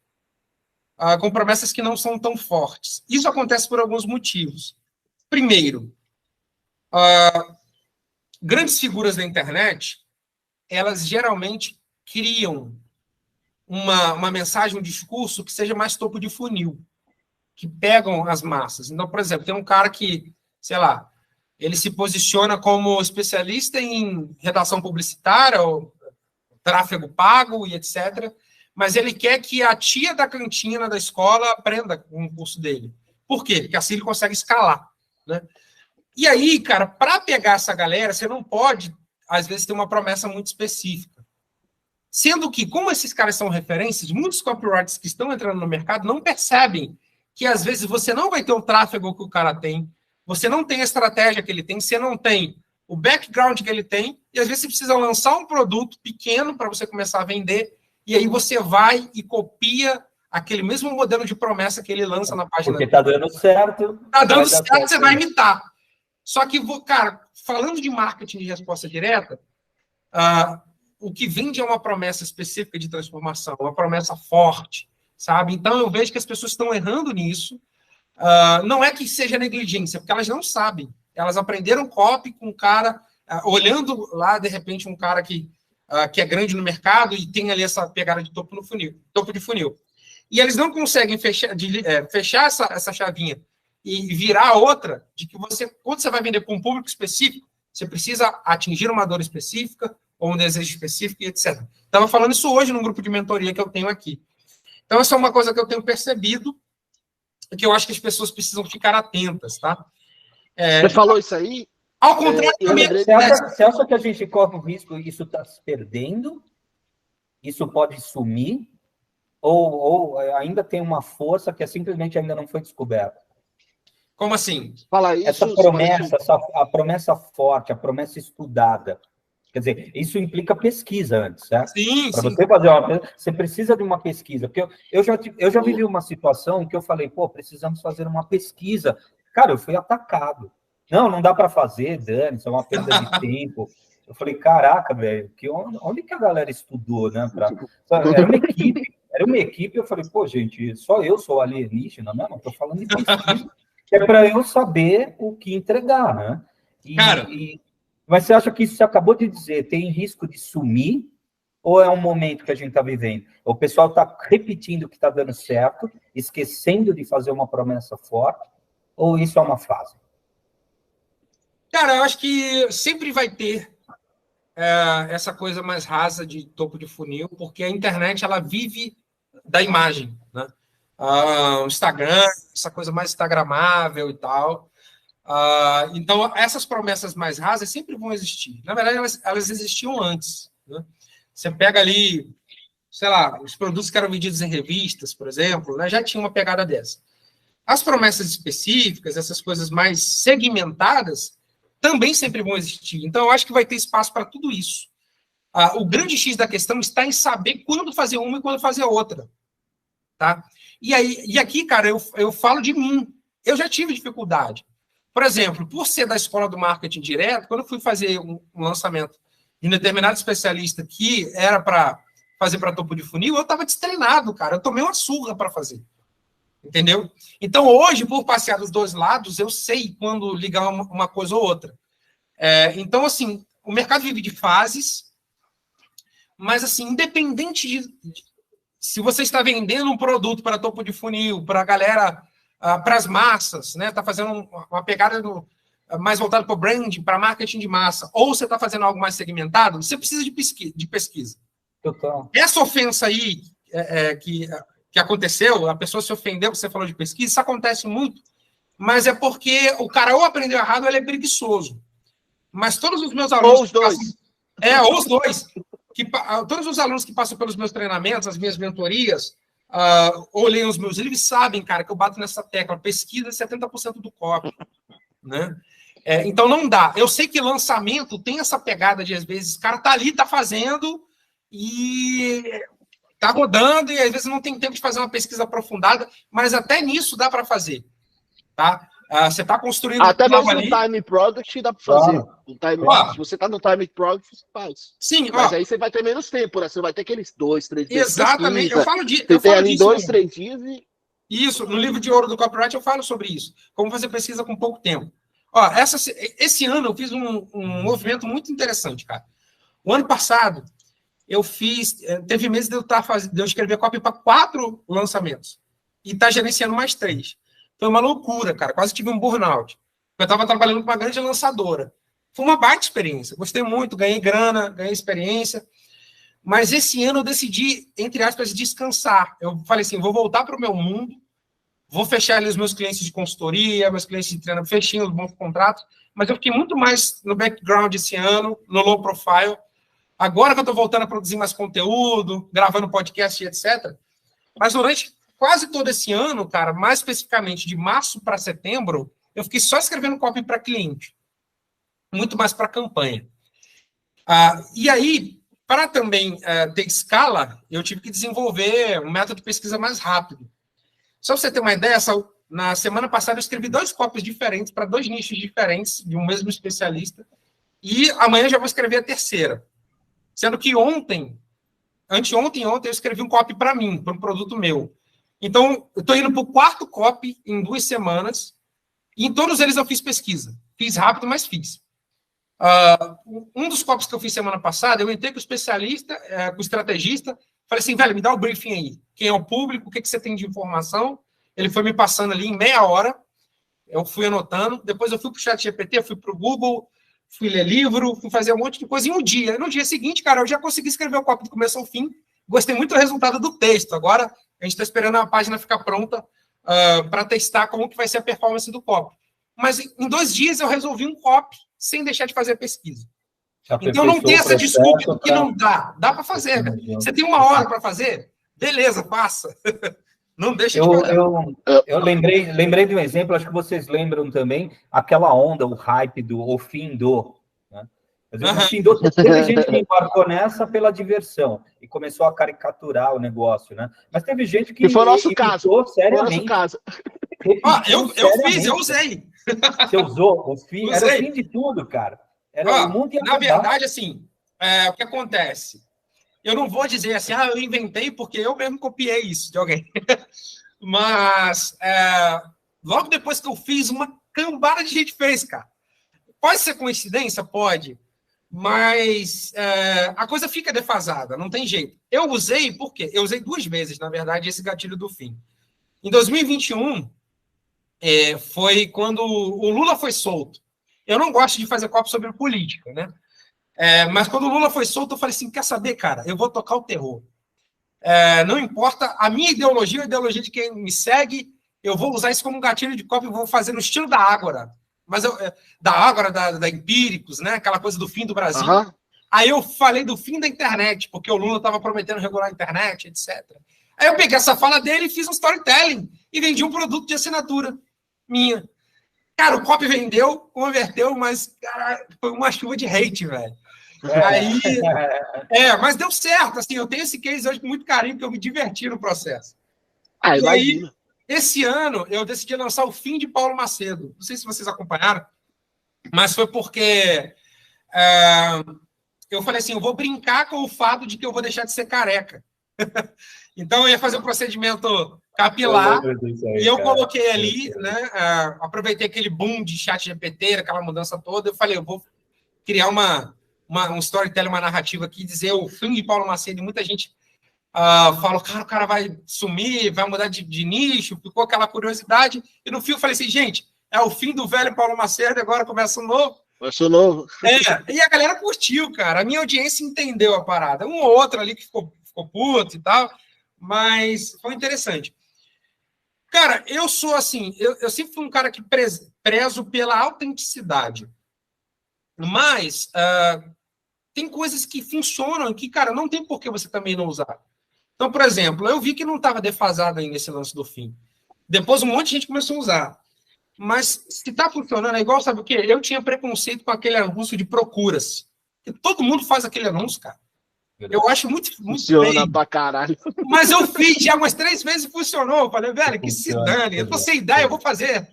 com promessas que não são tão fortes. Isso acontece por alguns motivos. Primeiro, grandes figuras da internet, elas geralmente criam uma mensagem, um discurso que seja mais topo de funil, que pegam as massas. Então, por exemplo, tem um cara que, sei lá, ele se posiciona como especialista em redação publicitária, ou tráfego pago e etc., mas ele quer que a tia da cantina da escola aprenda com o curso dele. Por quê? Porque assim ele consegue escalar, né? E aí, cara, para pegar essa galera, você não pode, às vezes, ter uma promessa muito específica. Sendo que, como esses caras são referências, muitos copywriters que estão entrando no mercado não percebem que, às vezes, você não vai ter o tráfego que o cara tem, você não tem a estratégia que ele tem, você não tem o background que ele tem, e, às vezes, você precisa lançar um produto pequeno para você começar a vender, e aí você vai e copia aquele mesmo modelo de promessa que ele lança na página dele. Porque está dando certo. Está dando certo, você vai imitar. Só que, cara, falando de marketing de resposta direta, o que vende é uma promessa específica de transformação, uma promessa forte, sabe? Então, eu vejo que as pessoas estão errando nisso. Não é que seja negligência, porque elas não sabem. Elas aprenderam copy com um cara, olhando lá, de repente, um cara que é grande no mercado e tem ali essa pegada de topo de funil. E eles não conseguem fechar essa chavinha e virar outra, de que quando você vai vender para um público específico, você precisa atingir uma dor específica ou um desejo específico e etc. Estava falando isso hoje num grupo de mentoria que eu tenho aqui. Então, essa é uma coisa que eu tenho percebido e que eu acho que as pessoas precisam ficar atentas, tá? Você falou isso aí? Ao contrário, você acha que a gente corre um risco e isso está se perdendo? Isso pode sumir? Ou ainda tem uma força que simplesmente ainda não foi descoberta? Como assim? Fala isso, essa promessa, a promessa forte, a promessa estudada. Quer dizer, isso implica pesquisa antes, certo? Sim, Para sim. você fazer você precisa de uma pesquisa. Porque eu já vivi uma situação que eu falei, precisamos fazer uma pesquisa. Cara, eu fui atacado. Não dá para fazer, Dani, isso é uma perda de tempo. Eu falei, caraca, velho, onde que a galera estudou, né? Era uma equipe, eu falei, gente, só eu sou alienígena, não estou falando de pesquisa. É para eu saber o que entregar, né? Mas você acha que isso você acabou de dizer tem risco de sumir? Ou é um momento que a gente está vivendo? O pessoal está repetindo que está dando certo, esquecendo de fazer uma promessa forte? Ou isso é uma fase? Cara, eu acho que sempre vai ter essa coisa mais rasa de topo de funil, porque a internet ela vive da imagem, né? O Instagram, essa coisa mais instagramável e tal. Então, essas promessas mais rasas sempre vão existir. Na verdade, elas existiam antes, né? Você pega ali, sei lá, os produtos que eram vendidos em revistas, por exemplo, né, já tinha uma pegada dessa. As promessas específicas, essas coisas mais segmentadas, também sempre vão existir. Então, eu acho que vai ter espaço para tudo isso. O grande X da questão está em saber quando fazer uma e quando fazer outra. Tá? E aqui, cara, eu falo de mim. Eu já tive dificuldade. Por exemplo, por ser da escola do marketing direto, quando eu fui fazer um lançamento de um determinado especialista que era para fazer para topo de funil, eu estava destreinado, cara. Eu tomei uma surra para fazer. Entendeu? Então, hoje, por passear dos dois lados, eu sei quando ligar uma coisa ou outra. Então, assim, o mercado vive de fases, mas, assim, independente se você está vendendo um produto para topo de funil, para a galera, para as massas, né? Está fazendo uma pegada mais voltada para o branding, para marketing de massa, ou você está fazendo algo mais segmentado, você precisa de pesquisa. Total. Essa ofensa aí que aconteceu, a pessoa se ofendeu, você falou de pesquisa, isso acontece muito, mas é porque o cara ou aprendeu errado ou ele é preguiçoso. Mas todos os meus alunos... Ou os dois. Ou os dois. Todos os alunos que passam pelos meus treinamentos, as minhas mentorias, ou leem os meus livros, sabem, cara, que eu bato nessa tecla. Pesquisa é 70% do copy, né? Então não dá. Eu sei que lançamento tem essa pegada de, às vezes, o cara tá ali, tá fazendo e tá rodando, e às vezes não tem tempo de fazer uma pesquisa aprofundada, mas até nisso dá para fazer, tá? Você está construindo... Até mesmo no Time Product dá para fazer. Claro. Se você está no Time Product, você faz. Sim, mas aí você vai ter menos tempo, né? Você vai ter aqueles 2, 3 dias. Exatamente. Eu falo disso. Você tem ali 2, 3 dias e... Isso, no livro de ouro do Copyright eu falo sobre isso. Como fazer pesquisa com pouco tempo. Esse ano eu fiz um movimento muito interessante, cara. O ano passado, eu fiz... Teve meses de eu escrever copy para 4 lançamentos. E tá gerenciando mais 3. Foi uma loucura, cara. Quase tive um burnout. Eu estava trabalhando com uma grande lançadora. Foi uma baita experiência. Gostei muito, ganhei grana, ganhei experiência. Mas esse ano eu decidi, entre aspas, descansar. Eu falei assim, vou voltar para o meu mundo, vou fechar ali os meus clientes de consultoria, meus clientes de treinamento, fechei os bons contratos, mas eu fiquei muito mais no background esse ano, no low profile. Agora que eu estou voltando a produzir mais conteúdo, gravando podcast e etc. Mas durante quase todo esse ano, cara, mais especificamente de março para setembro, eu fiquei só escrevendo copy para cliente. Muito mais para campanha. E aí, para também ter escala, eu tive que desenvolver um método de pesquisa mais rápido. Só para você ter uma ideia, na semana passada eu escrevi 2 copies diferentes para 2 nichos diferentes, de um mesmo especialista, e amanhã já vou escrever a terceira. Sendo que anteontem eu escrevi um copy para mim, para um produto meu. Então, eu estou indo para o 4º copy em 2 semanas, e em todos eles eu fiz pesquisa. Fiz rápido, mas fiz. Um dos copies que eu fiz semana passada, eu entrei com o especialista, com o estrategista, falei assim, velho, me dá o briefing aí. Quem é o público, o que você tem de informação? Ele foi me passando ali em meia hora, eu fui anotando, depois eu fui para o ChatGPT, fui para o Google, fui ler livro, fui fazer um monte de coisa em um dia. No dia seguinte, cara, eu já consegui escrever o copy do começo ao fim, gostei muito do resultado do texto. Agora, a gente está esperando a página ficar pronta para testar como que vai ser a performance do copy. Mas em 2 dias eu resolvi um copy sem deixar de fazer a pesquisa. Então não tem essa desculpa que não dá. Dá para fazer, cara. Você tem 1 hora para fazer? Beleza, passa. Não deixa de fazer. Eu lembrei de um exemplo, acho que vocês lembram também, aquela onda, o hype do fim do... Né? O fim do... Teve gente que embarcou nessa pela diversão e começou a caricaturar o negócio, né? Mas teve gente que foi o nosso caso. Seriamente. Eu fiz, eu usei. Você usou? Era o fim de tudo, cara. Era o mundo na verdade, assim, o que acontece? Eu não vou dizer assim, eu inventei porque eu mesmo copiei isso de alguém. Mas logo depois que eu fiz, uma cambada de gente fez, cara. Pode ser coincidência? Pode. Mas a coisa fica defasada, não tem jeito. Eu usei, por quê? Eu usei 2 vezes, na verdade, esse gatilho do fim. Em 2021, foi quando o Lula foi solto. Eu não gosto de fazer copo sobre política, né? Mas quando o Lula foi solto, eu falei assim, quer saber, cara? Eu vou tocar o terror. Não importa, a minha ideologia, a ideologia de quem me segue, eu vou usar isso como um gatilho de copo e vou fazer no estilo da Ágora. Mas da Ágora, da Empíricos, né? Aquela coisa do fim do Brasil. Uhum. Aí eu falei do fim da internet, porque o Lula estava prometendo regular a internet, etc. Aí eu peguei essa fala dele e fiz um storytelling e vendi um produto de assinatura minha. Cara, o copy vendeu, converteu, mas cara, foi uma chuva de hate, velho. Aí, mas deu certo, assim, eu tenho esse case hoje com muito carinho, porque eu me diverti no processo. E aí, esse ano, eu decidi lançar o fim de Paulo Macedo. Não sei se vocês acompanharam, mas foi porque eu falei assim, eu vou brincar com o fato de que eu vou deixar de ser careca. Então, eu ia fazer um procedimento capilar, e eu coloquei ali, né, aproveitei aquele boom de ChatGPT, aquela mudança toda, eu falei, eu vou criar um storytelling, uma narrativa aqui, dizer o fim de Paulo Macedo, e muita gente falo, cara, o cara vai sumir, vai mudar de nicho, ficou aquela curiosidade. E no fim eu falei assim, gente, é o fim do velho Paulo Macedo, agora começa um novo. Começou novo. E a galera curtiu, cara. A minha audiência entendeu a parada. Um ou outro ali que ficou puto e tal, mas foi interessante. Cara, eu sou assim, eu sempre fui um cara que prezo pela autenticidade. Mas tem coisas que funcionam que, cara, não tem por que você também não usar. Então, por exemplo, eu vi que não estava defasado ainda esse lance do fim. Depois um monte de gente começou a usar. Mas se está funcionando, é igual, sabe o quê? Eu tinha preconceito com aquele anúncio de procuras. Porque todo mundo faz aquele anúncio, cara. Eu acho muito Funciona pra caralho. Mas eu fiz já umas 3 vezes e funcionou. Eu falei, velho, que se dane. Eu tô sem ideia, eu vou fazer.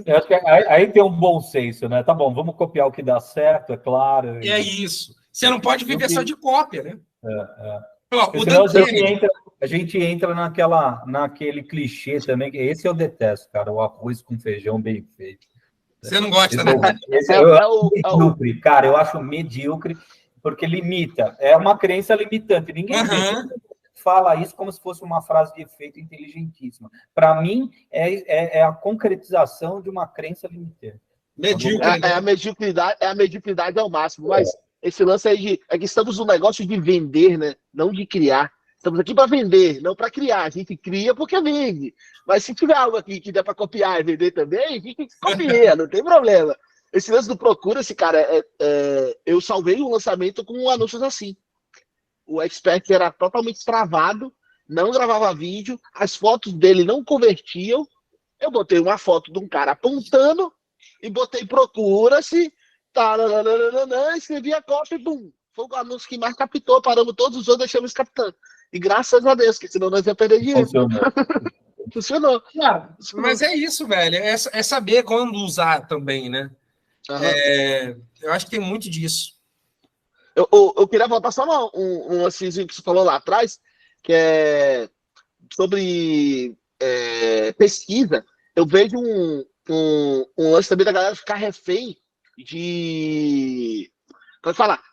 Eu acho que aí tem um bom senso, né? Tá bom, vamos copiar o que dá certo, é claro. É isso. Você não pode viver só de cópia, né? Senão a gente entra naquele clichê também, que esse eu detesto, cara, o arroz com feijão bem feito. Você não gosta, né? Medíocre, cara, eu acho medíocre, porque limita. É uma crença limitante. Ninguém fala isso como se fosse uma frase de efeito inteligentíssima. Para mim, é a concretização de uma crença limitante. Medíocre. A mediocridade é o máximo, mas esse lance aí é que estamos no negócio de vender, né? Não de criar. Estamos aqui para vender, não para criar. A gente cria porque vende. Mas se tiver algo aqui que der para copiar e vender também, a gente copia, não tem problema. Esse lance do Procura, cara, eu salvei o lançamento com anúncios assim. O Expert era totalmente travado, não gravava vídeo, as fotos dele não convertiam. Eu botei uma foto de um cara apontando e botei procura-se, escrevi a cópia e bum. Foi o anúncio que mais captou, paramos todos os outros, deixamos captando. E graças a Deus, que senão nós ia perder dinheiro. Funcionou. Claro, mas é isso, velho. É saber quando usar também, né? Eu acho que tem muito disso. Eu queria voltar só um lancezinho que você falou lá atrás, que é sobre pesquisa. Eu vejo um lance também da galera ficar refém de... Pode falar,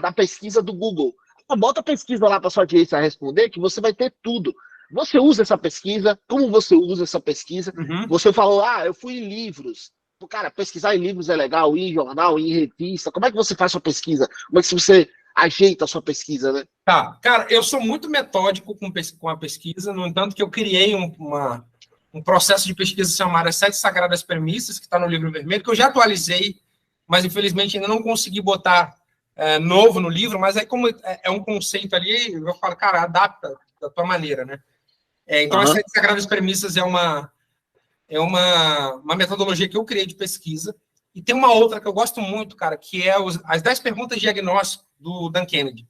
da pesquisa do Google. Bota a pesquisa lá para sua audiência responder, que você vai ter tudo. Você usa essa pesquisa, como você usa essa pesquisa. Você falou, eu fui em livros. Cara, pesquisar em livros é legal, ir em jornal, ir em revista. Como é que você faz sua pesquisa? Como é que você ajeita a sua pesquisa, né? Tá, cara, eu sou muito metódico com a pesquisa, no entanto que eu criei um processo de pesquisa chamado As 7 Sagradas Premissas, que está no livro vermelho, que eu já atualizei, mas infelizmente ainda não consegui botar novo no livro, mas aí como é um conceito ali, eu falo, cara, adapta da tua maneira, né? Então, As 7 Sagradas Premissas é uma metodologia que eu criei de pesquisa. E tem uma outra que eu gosto muito, cara, que é as 10 perguntas de diagnóstico do Dan Kennedy.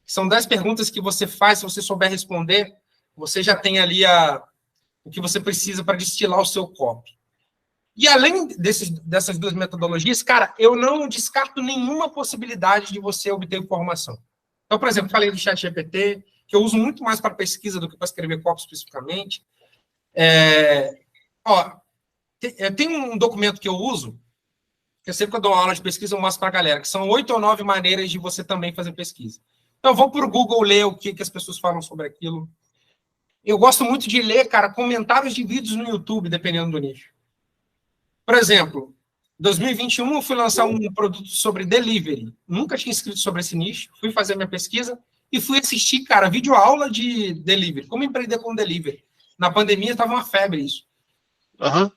São 10 perguntas que você faz, se você souber responder, você já tem ali o que você precisa para destilar o seu copy. E além dessas 2 metodologias, cara, eu não descarto nenhuma possibilidade de você obter informação. Então, por exemplo, falei do ChatGPT, que eu uso muito mais para pesquisa do que para escrever copy especificamente. Tem um documento que eu uso, que eu sempre que eu dou uma aula de pesquisa eu mostro para a galera, que são 8 ou 9 maneiras de você também fazer pesquisa. Então, eu vou para o Google ler o que as pessoas falam sobre aquilo. Eu gosto muito de ler, cara, comentários de vídeos no YouTube, dependendo do nicho. Por exemplo, em 2021 eu fui lançar um produto sobre delivery. Nunca tinha escrito sobre esse nicho. Fui fazer minha pesquisa e fui assistir, cara, videoaula de delivery. Como empreender com delivery. Na pandemia estava uma febre isso.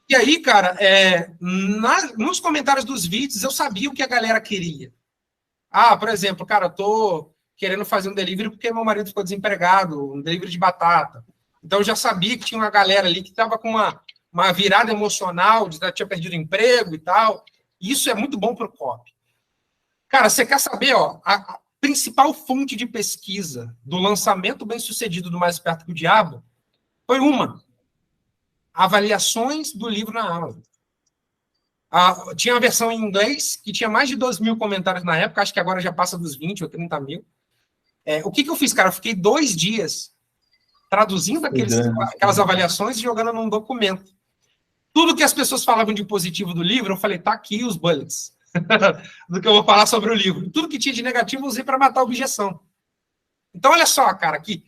E aí, cara, nos comentários dos vídeos eu sabia o que a galera queria. Por exemplo, cara, eu tô querendo fazer um delivery porque meu marido ficou desempregado, um delivery de batata. Então eu já sabia que tinha uma galera ali que estava com uma virada emocional, tinha perdido emprego e tal. E isso é muito bom para o copy. Cara, você quer saber, a principal fonte de pesquisa do lançamento bem-sucedido do Mais Perto que o Diabo foi avaliações do livro na Amazon. Tinha a versão em inglês, que tinha mais de 12 mil comentários na época, acho que agora já passa dos 20 ou 30 mil. O que eu fiz, cara? Eu fiquei 2 dias traduzindo aquelas avaliações e jogando num documento. Tudo que as pessoas falavam de positivo do livro, eu falei, tá aqui os bullets do que eu vou falar sobre o livro. Tudo que tinha de negativo eu usei para matar a objeção. Então, olha só, cara, que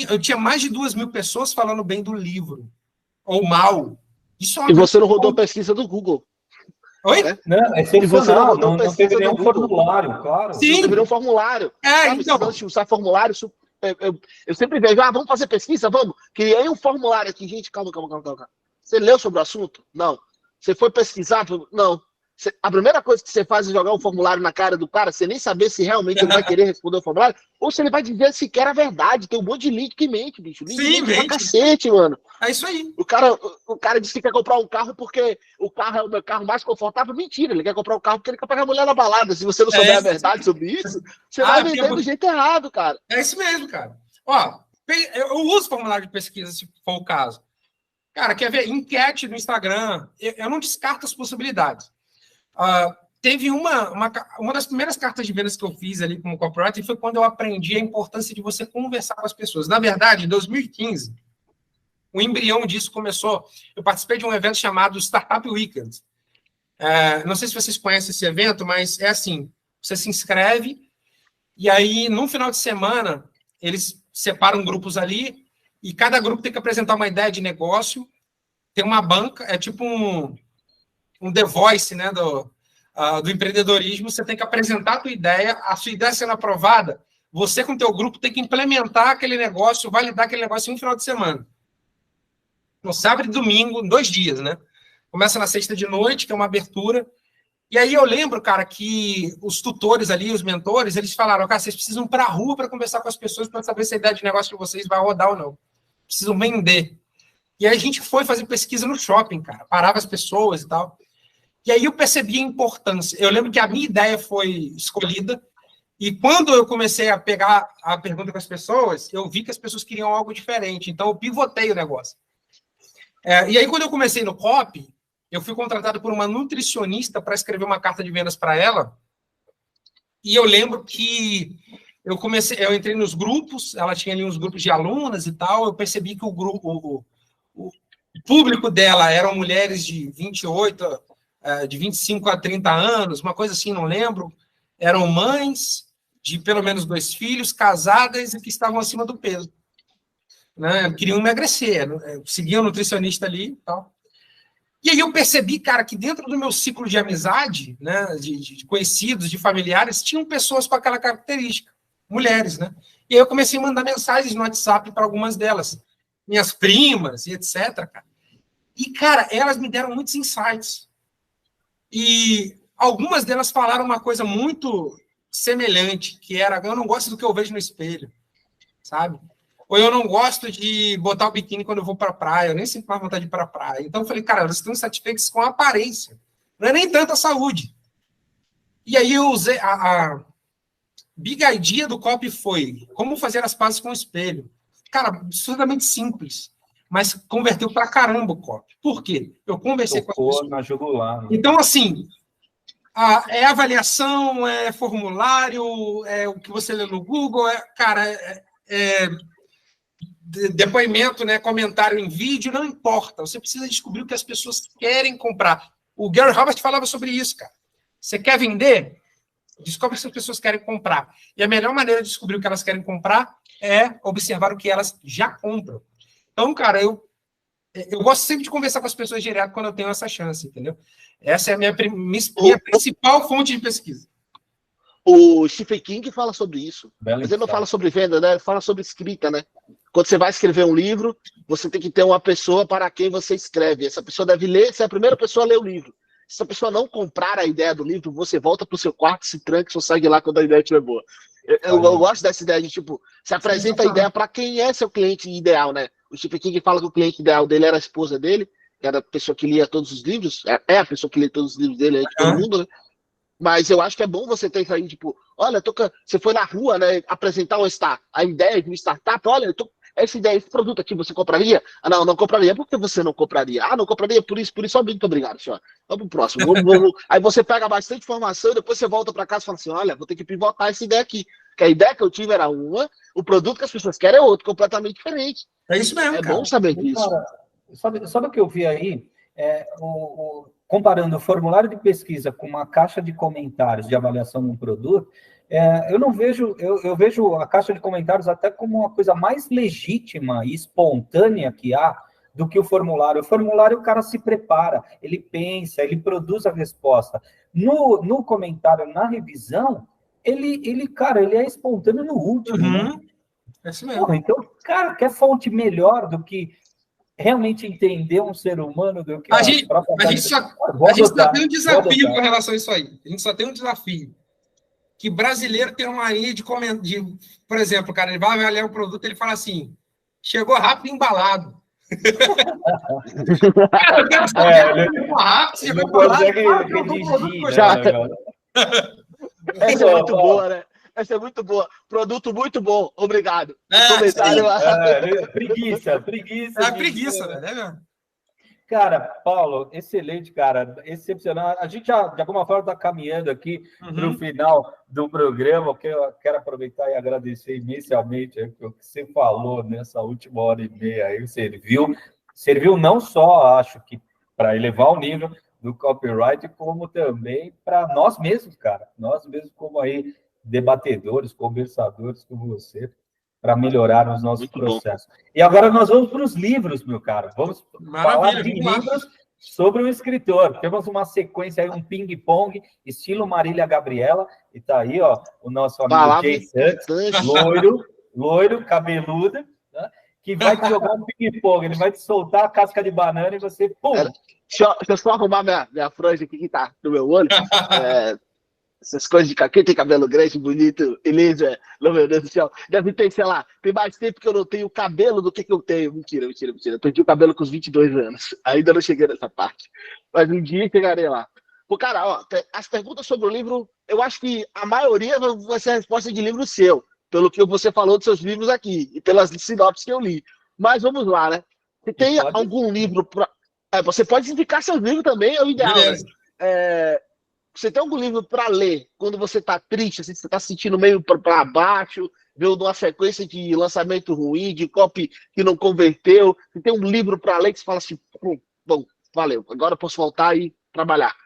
eu tinha mais de 2.000 pessoas falando bem do livro, ou mal. Isso E você não rodou a pesquisa do Google. Oi? Né? Não, é excepcional, não teve nenhum formulário, claro. Sim. Não teve nenhum formulário. Sabe, então. se não usar formulário, eu sempre vejo, vamos fazer pesquisa? Vamos. Criei um formulário aqui. Gente, calma. Você leu sobre o assunto? Não. Você foi pesquisar? Não. A primeira coisa que você faz é jogar um formulário na cara do cara, sem nem saber se realmente ele vai querer responder o formulário, ou se ele vai dizer sequer a verdade. Tem um monte de link que mente, bicho. Link pra cacete, mano. É isso aí. O cara disse que quer comprar um carro porque o carro é o meu carro mais confortável. Mentira, ele quer comprar um carro porque ele quer pegar a mulher na balada. Se você não souber a verdade sobre isso, você vai vender do jeito errado, cara. É isso mesmo, cara. Ó, eu uso formulário de pesquisa, se for o caso. Cara, quer ver? Enquete no Instagram. Eu não descarto as possibilidades. Teve uma das primeiras cartas de vendas que eu fiz ali como copywriter foi quando eu aprendi a importância de você conversar com as pessoas. Na verdade, em 2015, o embrião disso começou. Eu participei de um evento chamado Startup Weekend. Não sei se vocês conhecem esse evento, mas é assim: você se inscreve e aí, num final de semana, eles separam grupos ali e cada grupo tem que apresentar uma ideia de negócio. Tem uma banca, é tipo um The Voice, né, do empreendedorismo. Você tem que apresentar a sua ideia sendo aprovada, você com o teu grupo tem que implementar aquele negócio, validar aquele negócio em um final de semana. No sábado e domingo, 2 dias, né? Começa na sexta de noite, que é uma abertura. E aí eu lembro, cara, que os tutores ali, os mentores, eles falaram, cara, vocês precisam ir para a rua para conversar com as pessoas para saber se a ideia de negócio de vocês vai rodar ou não. Precisam vender. E aí a gente foi fazer pesquisa no shopping, cara. Parava as pessoas e tal. E aí eu percebi a importância. Eu lembro que a minha ideia foi escolhida. E quando eu comecei a pegar a pergunta com as pessoas, eu vi que as pessoas queriam algo diferente. Então eu pivotei o negócio. E aí quando eu comecei no copy, eu fui contratado por uma nutricionista para escrever uma carta de vendas para ela. E eu lembro que eu entrei nos grupos, ela tinha ali uns grupos de alunas e tal. Eu percebi que o público dela eram mulheres de 28, de 25 a 30 anos, uma coisa assim, não lembro. Eram mães de pelo menos 2 filhos, casadas e que estavam acima do peso. Né? Queriam emagrecer, seguiam o nutricionista ali e tal. E aí eu percebi, cara, que dentro do meu ciclo de amizade, né, de conhecidos, de familiares, tinham pessoas com aquela característica, mulheres, né? E aí eu comecei a mandar mensagens no WhatsApp para algumas delas, minhas primas e etc, cara. E, cara, elas me deram muitos insights. E algumas delas falaram uma coisa muito semelhante, que era, eu não gosto do que eu vejo no espelho, sabe? Ou eu não gosto de botar o biquíni quando eu vou para a praia, eu nem sinto mais vontade de ir para a praia. Então eu falei, cara, elas estão insatisfeitas com a aparência, não é nem tanto a saúde. E aí eu usei, a big idea do copy foi como fazer as pazes com o espelho. Cara, absolutamente simples, mas converteu pra caramba o copy. Por quê? Eu conversei com as pessoas. Na jugular, né? Então, assim, é avaliação, é formulário, é o que você lê no Google, depoimento, né, comentário em vídeo, não importa. Você precisa descobrir o que as pessoas querem comprar. O Gary Robert falava sobre isso, cara. Você quer vender? Descobre o que as pessoas querem comprar. E a melhor maneira de descobrir o que elas querem comprar é observar o que elas já compram. Então, cara, eu gosto sempre de conversar com as pessoas direto quando eu tenho essa chance, entendeu? Essa é a minha principal fonte de pesquisa. O Stephen King fala sobre isso. Bela Mas ele não fala sobre venda, né? Ele fala sobre escrita, né? Quando você vai escrever um livro, você tem que ter uma pessoa para quem você escreve. Essa pessoa deve ler, se é a primeira pessoa a ler o livro. Se a pessoa não comprar a ideia do livro, você volta pro seu quarto, se tranca e só segue lá quando a ideia estiver boa. Eu gosto dessa ideia de, tipo, se apresenta a ideia para quem é seu cliente ideal, né? O Stephen King fala que o cliente ideal dele era a esposa dele, que era a pessoa que lia todos os livros, é a pessoa que lê todos os livros dele, é de todo mundo, né? Mas eu acho que é bom você ter isso aí, tipo, olha, você foi na rua, né, apresentar a ideia de uma startup, olha, essa ideia, esse produto aqui, você compraria? Ah, não compraria. Por que você não compraria? Ah, não compraria por isso, muito obrigado, senhor. Vamos pro próximo. Aí você pega bastante informação e depois você volta para casa e fala assim, olha, vou ter que pivotar essa ideia aqui. Porque a ideia que eu tive era uma, o produto que as pessoas querem é outro, completamente diferente. É isso mesmo, cara. É bom saber disso. Cara, sabe o que eu vi aí? Comparando o formulário de pesquisa com uma caixa de comentários de avaliação de um produto, eu não vejo, eu vejo a caixa de comentários até como uma coisa mais legítima e espontânea que há do que o formulário. O formulário, o cara se prepara, ele pensa, ele produz a resposta. No comentário, na revisão, cara, ele é espontâneo no último, né? É isso mesmo. Porra, então, cara, quer fonte melhor do que realmente entender um ser humano do que a gente só tem um desafio com relação a isso aí. A gente só tem um desafio. Que brasileiro tem uma mania de comentar. Por exemplo, cara, ele vai avaliar o produto, ele fala assim: chegou rápido embalado. Cara, eu quero saber chegou rápido, chegou embalado. Essa é muito boa, né? Essa é muito boa. Produto muito bom. Obrigado. Comentário. Preguiça. É preguiça, né, meu? Cara, Paulo, excelente, cara. Excepcional. A gente já, de alguma forma, está caminhando aqui para o final do programa. Eu quero aproveitar e agradecer imensamente o que você falou nessa última hora e meia aí. Serviu não só, acho que, para elevar o nível do copyright, como também para nós mesmos, cara. Nós mesmos, como aí, debatedores, conversadores como você, para melhorar os nossos processos. E agora nós vamos para os livros, meu caro. Vamos falar de livros sobre o escritor. Temos uma sequência aí, um ping-pong, estilo Marília Gabriela. E tá aí, ó, o nosso amigo Jay Santos, loiro, cabeludo, né, que vai te jogar um ping-pong. Ele vai te soltar a casca de banana e você... Pum! Deixa eu só arrumar minha franja aqui que tá no meu olho. Essas coisas de quem tem cabelo grande, bonito, Elisa, meu Deus do céu, deve ter, sei lá, tem mais tempo que eu não tenho cabelo do que eu tenho. Mentira. Eu perdi o cabelo com os 22 anos. Ainda não cheguei nessa parte. Mas um dia chegarei lá. Pô, cara, ó, as perguntas sobre o livro, eu acho que a maioria vai ser a resposta de livro seu, pelo que você falou dos seus livros aqui, e pelas sinopses que eu li. Mas vamos lá, né? Você tem algum livro pra... você pode indicar seus livros também, é o ideal, né? Você tem algum livro para ler quando você está triste, assim, você está se sentindo meio para baixo, vendo uma sequência de lançamento ruim, de copy que não converteu? Você tem um livro para ler que você fala assim, bom, valeu, agora eu posso voltar e trabalhar.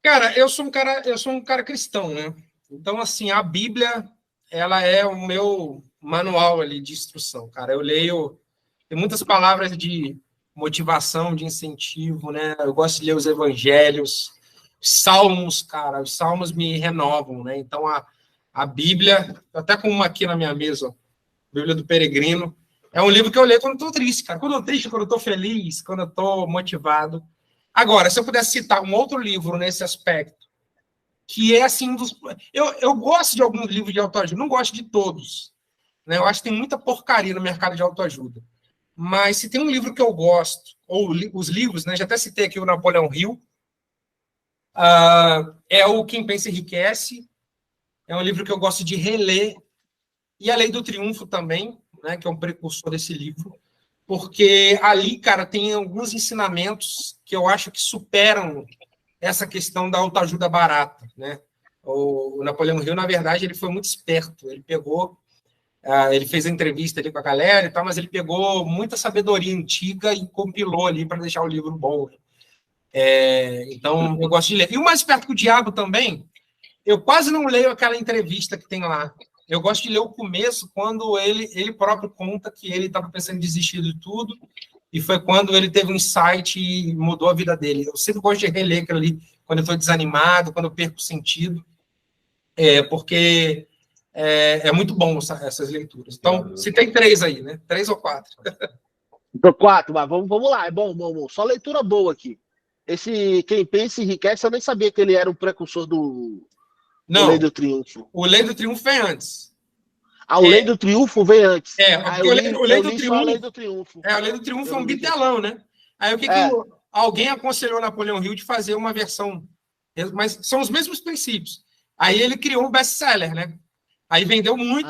Cara, eu sou um cara cristão, né? Então, assim, a Bíblia, ela é o meu manual ali de instrução, cara. Eu leio, tem muitas palavras de motivação, de incentivo, né? Eu gosto de ler os evangelhos, Salmos, cara, os Salmos me renovam, né? Então, a Bíblia, até com uma aqui na minha mesa, Bíblia do Peregrino, é um livro que eu leio quando estou triste, cara. Quando eu estou triste, quando eu estou feliz, quando eu estou motivado. Agora, se eu pudesse citar um outro livro nesse aspecto, que é assim, eu gosto de alguns livros de autoajuda, não gosto de todos, né? Eu acho que tem muita porcaria no mercado de autoajuda. Mas se tem um livro que eu gosto, ou os livros, né? Já até citei aqui o Napoleão Hill, é o Quem Pensa Enriquece, é um livro que eu gosto de reler, e A Lei do Triunfo também, né, que é um precursor desse livro, porque ali, cara, tem alguns ensinamentos que eu acho que superam essa questão da autoajuda barata, né? O Napoleão Hill, na verdade, ele foi muito esperto, ele pegou, ele fez a entrevista ali com a galera e tal, mas ele pegou muita sabedoria antiga e compilou ali para deixar o livro bom. Então, eu gosto de ler. E o Mais Perto que o Diabo também, eu quase não leio aquela entrevista que tem lá. Eu gosto de ler o começo, quando ele próprio conta que ele estava pensando em desistir de tudo, e foi quando ele teve um insight e mudou a vida dele. Eu sempre gosto de reler aquilo ali, quando eu estou desanimado, quando eu perco o sentido, porque é muito bom essas leituras. Então, se tem 3 aí, né? 3 ou 4. 4, mas vamos lá, é bom. Só leitura boa aqui. Esse Quem Pensa Enriquece, eu nem sabia que ele era o precursor do Lei do Triunfo. O Lei do Triunfo vem antes. O Lei do Triunfo vem antes. O Lei do Triunfo. A Lei do Triunfo. O Lei do Triunfo é um bitelão, né? Aí o que alguém aconselhou Napoleão Hill de fazer uma versão, mas são os mesmos princípios. Aí ele criou um best-seller, né? Aí vendeu muito.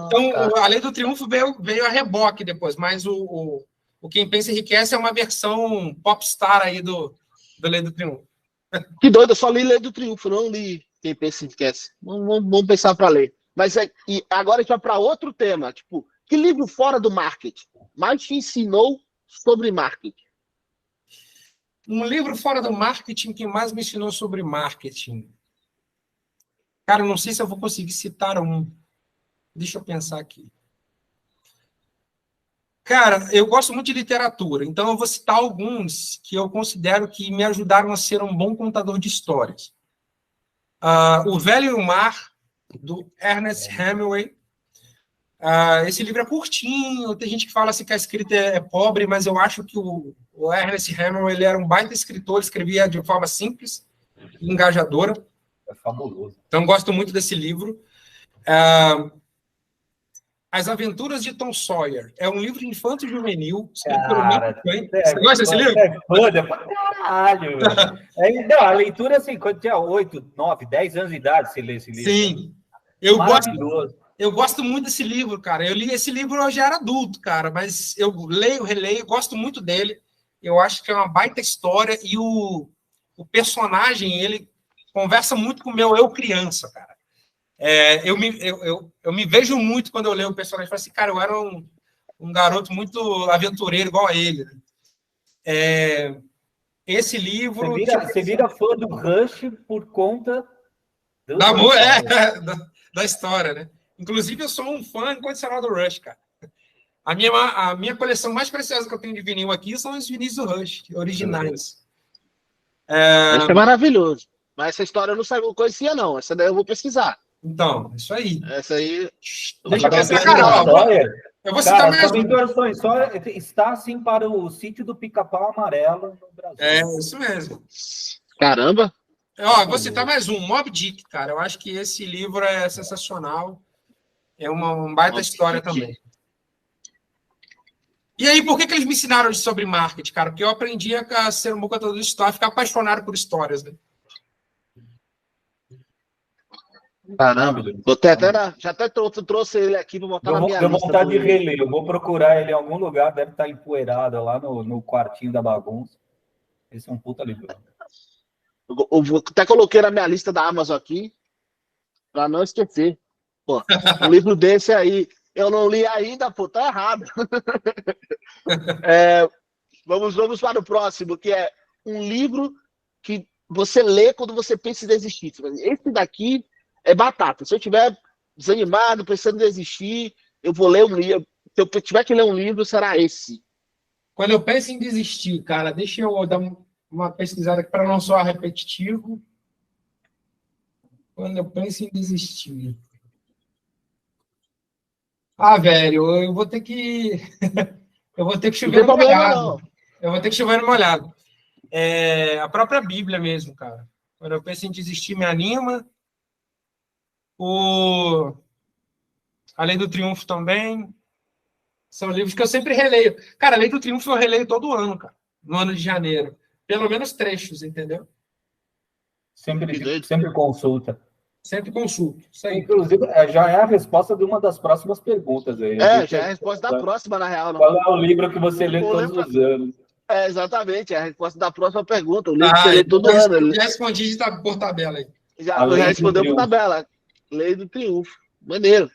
Então, A Lei do Triunfo veio a reboque depois, mas o Quem Pensa Enriquece é uma versão popstar aí do Lei do Triunfo. Que doido, eu só li Lei do Triunfo, não li Quem Pensa Enriquece. Vamos pensar para ler. Mas e agora a gente vai para outro tema. Tipo, que livro fora do marketing mais te ensinou sobre marketing? Um livro fora do marketing que mais me ensinou sobre marketing. Cara, eu não sei se eu vou conseguir citar um. Deixa eu pensar aqui. Cara, eu gosto muito de literatura, então eu vou citar alguns que eu considero que me ajudaram a ser um bom contador de histórias. O Velho e o Mar, do Ernest Hemingway. Esse livro é curtinho, tem gente que fala assim que a escrita é pobre, mas eu acho que o Ernest Hemingway ele era um baita escritor, escrevia de forma simples e engajadora. É fabuloso. Então, gosto muito desse livro. As Aventuras de Tom Sawyer. É um livro infanto-juvenil, escrito pelo Mark Twain. Você gosta desse livro? É foda pra caralho. Não, a leitura, assim, quando tinha 8, 9, 10 anos de idade, você lê esse livro. Sim. Eu gosto muito desse livro, cara. Eu li esse livro, eu já era adulto, cara, mas eu leio, releio, gosto muito dele. Eu acho que é uma baita história e o personagem, ele conversa muito com o meu eu criança, cara. Eu me vejo muito quando eu leio o personagem e falo assim, cara, eu era um garoto muito aventureiro igual a ele. Né? Esse livro... Você vira fã do Rush por conta... da história, né? Inclusive, eu sou um fã incondicional do Rush, cara. A minha coleção mais preciosa que eu tenho de vinil aqui são os vinis do Rush, originais. Esse é maravilhoso. Mas essa história eu não conhecia, não. Essa daí eu vou pesquisar. Então, isso aí. Essa aí... Deixa eu pensar, cara. Eu vou citar mais. Está, assim, para o sítio do Pica-Pau Amarelo no Brasil. É, isso mesmo. Caramba! Vou citar mais um, Moby Dick, cara. Eu acho que esse livro é sensacional. É uma baita história também. E aí, por que eles me ensinaram sobre marketing, cara? Porque eu aprendi a ser um bom contador de história, ficar apaixonado por histórias, né? Caramba, já até trouxe ele aqui para botar na minha lista. Deu vontade de reler, eu vou procurar ele em algum lugar, deve estar empoeirado lá no quartinho da bagunça. Esse é um puta livro. Eu até coloquei na minha lista da Amazon aqui, para não esquecer. Pô, um livro desse aí, eu não li ainda, pô, tá errado. Vamos para o próximo, que é um livro que você lê quando você pensa em desistir. Esse daqui é batata. Se eu estiver desanimado, pensando em desistir, eu vou ler um livro. Se eu tiver que ler um livro, será esse. Quando eu penso em desistir, cara, deixa eu dar uma pesquisada aqui para não soar repetitivo. Quando eu penso em desistir. Velho, eu vou ter que... eu vou ter que chover no molhado. Eu vou ter que chover no molhado. A própria Bíblia mesmo, cara. Quando eu penso em desistir, me anima. A Lei do Triunfo também. São livros que eu sempre releio. Cara, a Lei do Triunfo eu releio todo ano, cara. No ano de janeiro. Pelo menos trechos, entendeu? Sempre consulta. Sempre consulto. Isso aí. Inclusive, já é a resposta de uma das próximas perguntas aí. Já é a resposta da próxima, na real. Não. Qual é o livro que você lê todos os anos? Exatamente, é a resposta da próxima pergunta. O livro que você lê todo ano. Já respondi por tabela aí. Já respondeu por tabela. Lei do Triunfo. Maneiro.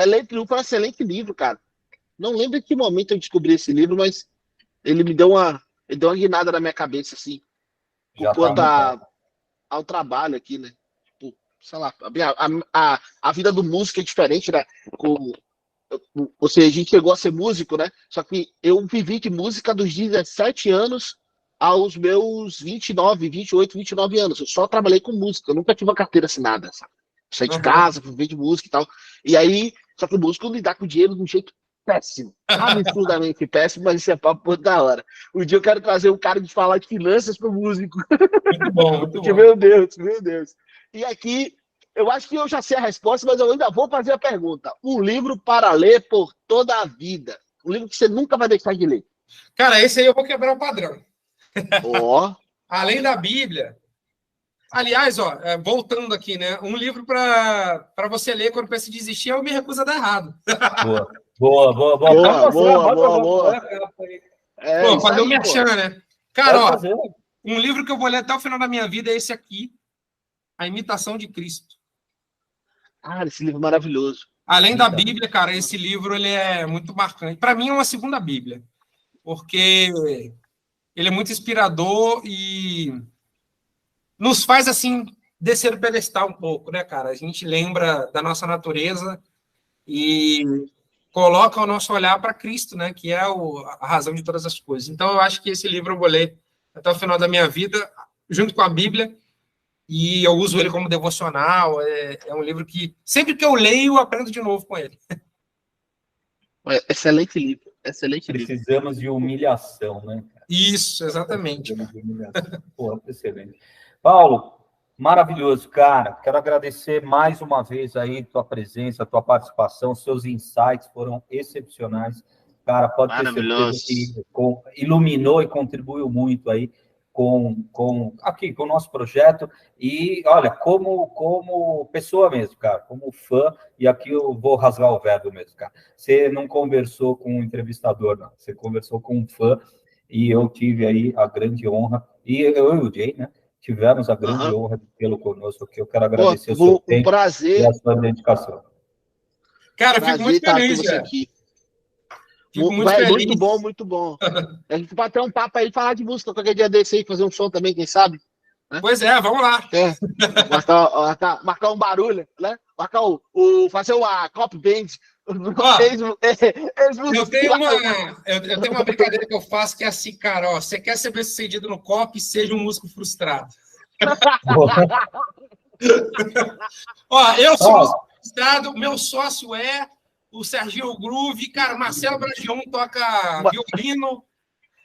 Lei do Triunfo é um excelente livro, cara. Não lembro em que momento eu descobri esse livro, mas ele me deu uma guinada na minha cabeça, assim. Quanto ao trabalho aqui, né? Tipo, sei lá, a vida do músico é diferente, né? Ou seja, a gente chegou a ser músico, né? Só que eu vivi de música dos 17 anos aos meus 29, 28, 29 anos. Eu só trabalhei com música, eu nunca tive uma carteira assinada, sabe? Saí de casa, viver de música e tal. E aí, só que o músico lidar com dinheiro de um jeito péssimo. Absurdamente péssimo, mas isso é papo da hora. Um dia eu quero trazer um cara de falar de finanças pro músico. Muito bom, muito Porque, bom. meu Deus. E aqui, eu acho que eu já sei a resposta, mas eu ainda vou fazer a pergunta. Um livro para ler por toda a vida. Um livro que você nunca vai deixar de ler. Cara, esse aí eu vou quebrar o padrão. Além da Bíblia. Aliás, voltando aqui, né? Um livro para você ler quando pensa em desistir é o Me Recusa a Dar Errado. Boa. Fazer o merchan, né? Cara, um livro que eu vou ler até o final da minha vida é esse aqui, A Imitação de Cristo. Esse livro é maravilhoso. Além da Bíblia, cara, esse livro ele é muito marcante. Para mim é uma segunda Bíblia, porque ele é muito inspirador e nos faz, assim, descer do pedestal um pouco, né, cara? A gente lembra da nossa natureza e coloca o nosso olhar para Cristo, né, que é a razão de todas as coisas. Então, eu acho que esse livro eu vou ler até o final da minha vida, junto com a Bíblia, e eu uso ele como devocional. É um livro que, sempre que eu leio, eu aprendo de novo com ele. Excelente livro, excelente livro. Precisamos de humilhação, né? Isso, exatamente. Precisamos de humilhação. Pô, excelente. Paulo, maravilhoso, cara. Quero agradecer mais uma vez aí tua presença, tua participação, seus insights foram excepcionais. Cara, pode ter certeza que iluminou e contribuiu muito aí com o nosso projeto. E, olha, como pessoa mesmo, cara, como fã, e aqui eu vou rasgar o verbo mesmo, cara. Você não conversou com um entrevistador, não. Você conversou com um fã, e eu tive aí a grande honra, e eu e o Jay, né? Tivemos a grande honra de tê-lo conosco aqui. Eu quero agradecer o seu tempo e a sua dedicação. Cara, eu fico muito feliz, você aqui. Fico muito feliz. Muito bom, muito bom. A gente pode ter um papo aí, falar de música qualquer dia desse aí, fazer um som também, quem sabe? Né? Pois é, vamos lá. Marcar um barulho, né? Fazer uma cop band. Eu tenho uma brincadeira que eu faço que é assim, cara, ó, você quer ser bem-sucedido no cop, seja um músico frustrado. Ó, eu sou músico frustrado, meu sócio é o Serginho Groove, cara, Marcelo Bragion toca violino,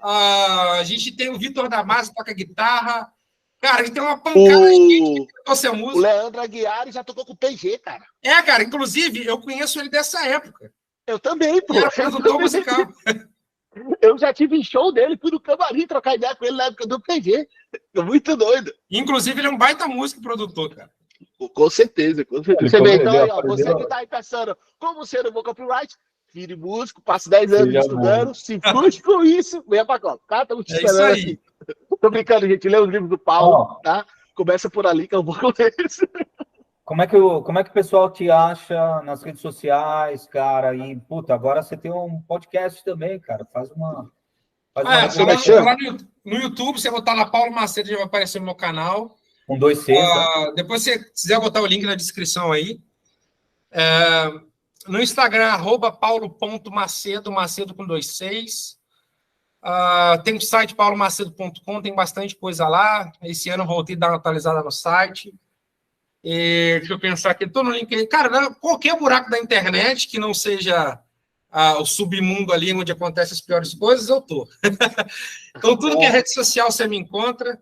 a gente tem o Vitor Damasio, toca guitarra, cara, a gente tem uma pancada de gente que toca essa música. O Leandro Aguiar já tocou com o PG, cara. Cara, inclusive, eu conheço ele dessa época. Eu também, pô. Ele era produtor musical. Eu já tive em show dele, fui no camarim trocar ideia com ele na época do PG. Muito doido. Inclusive, ele é um baita músico e produtor, cara. Com certeza, com certeza. Você vê, então, aí, ó, você que tá aí pensando como ser um bom copyright, vire músico, passe 10 anos estudando, se frustre com isso, venha pra cá. Tá? Estamos te esperando aqui. Tô brincando, gente. Lê os livros do Paulo, tá? Começa por ali que eu vou com eles. Como é que o pessoal te acha nas redes sociais, cara? E, puta, agora você tem um podcast também, cara. Faz uma lá no YouTube, você botar lá Paulo Macedo, já vai aparecer no meu canal. Com 2 Cs. Depois, se você quiser botar o link na descrição aí. No Instagram, @paulo.macedo, Macedo com 2 Cs. Tem o site paulomacedo.com, tem bastante coisa lá. Esse ano eu voltei a dar uma atualizada no site. Deixa eu pensar aqui, estou no link aí. Cara, qualquer buraco da internet que não seja o submundo ali onde acontecem as piores coisas, eu tô. Então, tudo que é rede social você me encontra.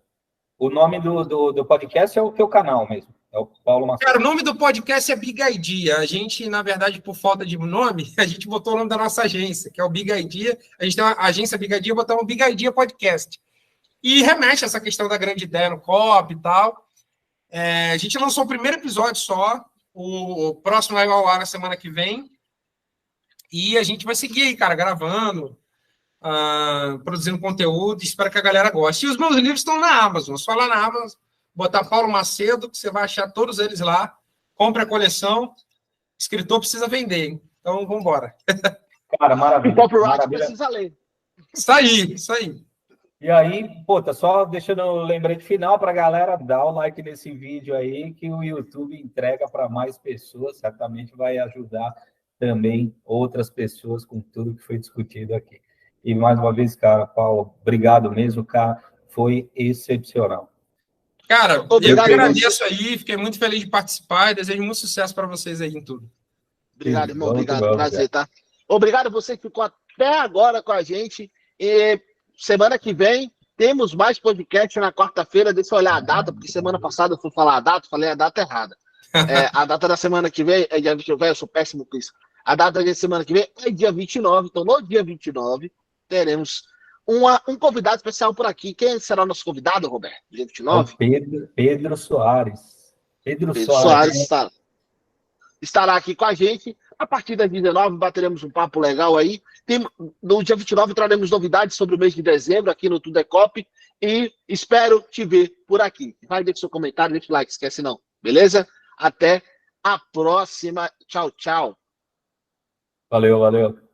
O nome do podcast é o teu canal mesmo. É o Paulo Macedo. Cara, o nome do podcast é Big Idea. A gente, na verdade, por falta de nome, a gente botou o nome da nossa agência, que é o Big Idea. A gente tem uma agência Big Idea, botamos o Big Idea Podcast. E remete a essa questão da grande ideia no COP e tal. A gente lançou o primeiro episódio só. O próximo vai ao ar na semana que vem. E a gente vai seguir aí, cara, gravando, produzindo conteúdo. Espero que a galera goste. E os meus livros estão na Amazon. Só lá na Amazon, botar Paulo Macedo, que você vai achar todos eles lá. Compre a coleção. Escritor precisa vender, hein? Então, vamos embora. Cara, maravilha. O copyright precisa ler. Isso aí. E aí, só deixando um lembrete final para a galera, dá o like nesse vídeo aí, que o YouTube entrega para mais pessoas, certamente vai ajudar também outras pessoas com tudo que foi discutido aqui. E mais uma vez, cara, Paulo, obrigado mesmo, cara, foi excepcional. Cara, eu que agradeço aí, fiquei muito feliz de participar e desejo muito sucesso para vocês aí em tudo. Obrigado, irmão, obrigado, prazer, tá? Obrigado a você que ficou até agora com a gente. E semana que vem temos mais podcast na quarta-feira. Deixa eu olhar a data, porque semana passada eu fui falar a data, falei a data errada. A data da semana que vem é dia 29, eu sou péssimo com isso. A data da semana que vem é dia 29, então no dia 29 teremos um convidado especial por aqui. Quem será o nosso convidado, Roberto? Dia 29? Pedro Soares. Pedro Soares estará aqui com a gente. A partir das 19 bateremos um papo legal aí. No dia 29 traremos novidades sobre o mês de dezembro aqui no Tudo é Cop. E espero te ver por aqui. Vai, deixa seu comentário, deixa o like, esquece não. Beleza? Até a próxima. Tchau, tchau. Valeu.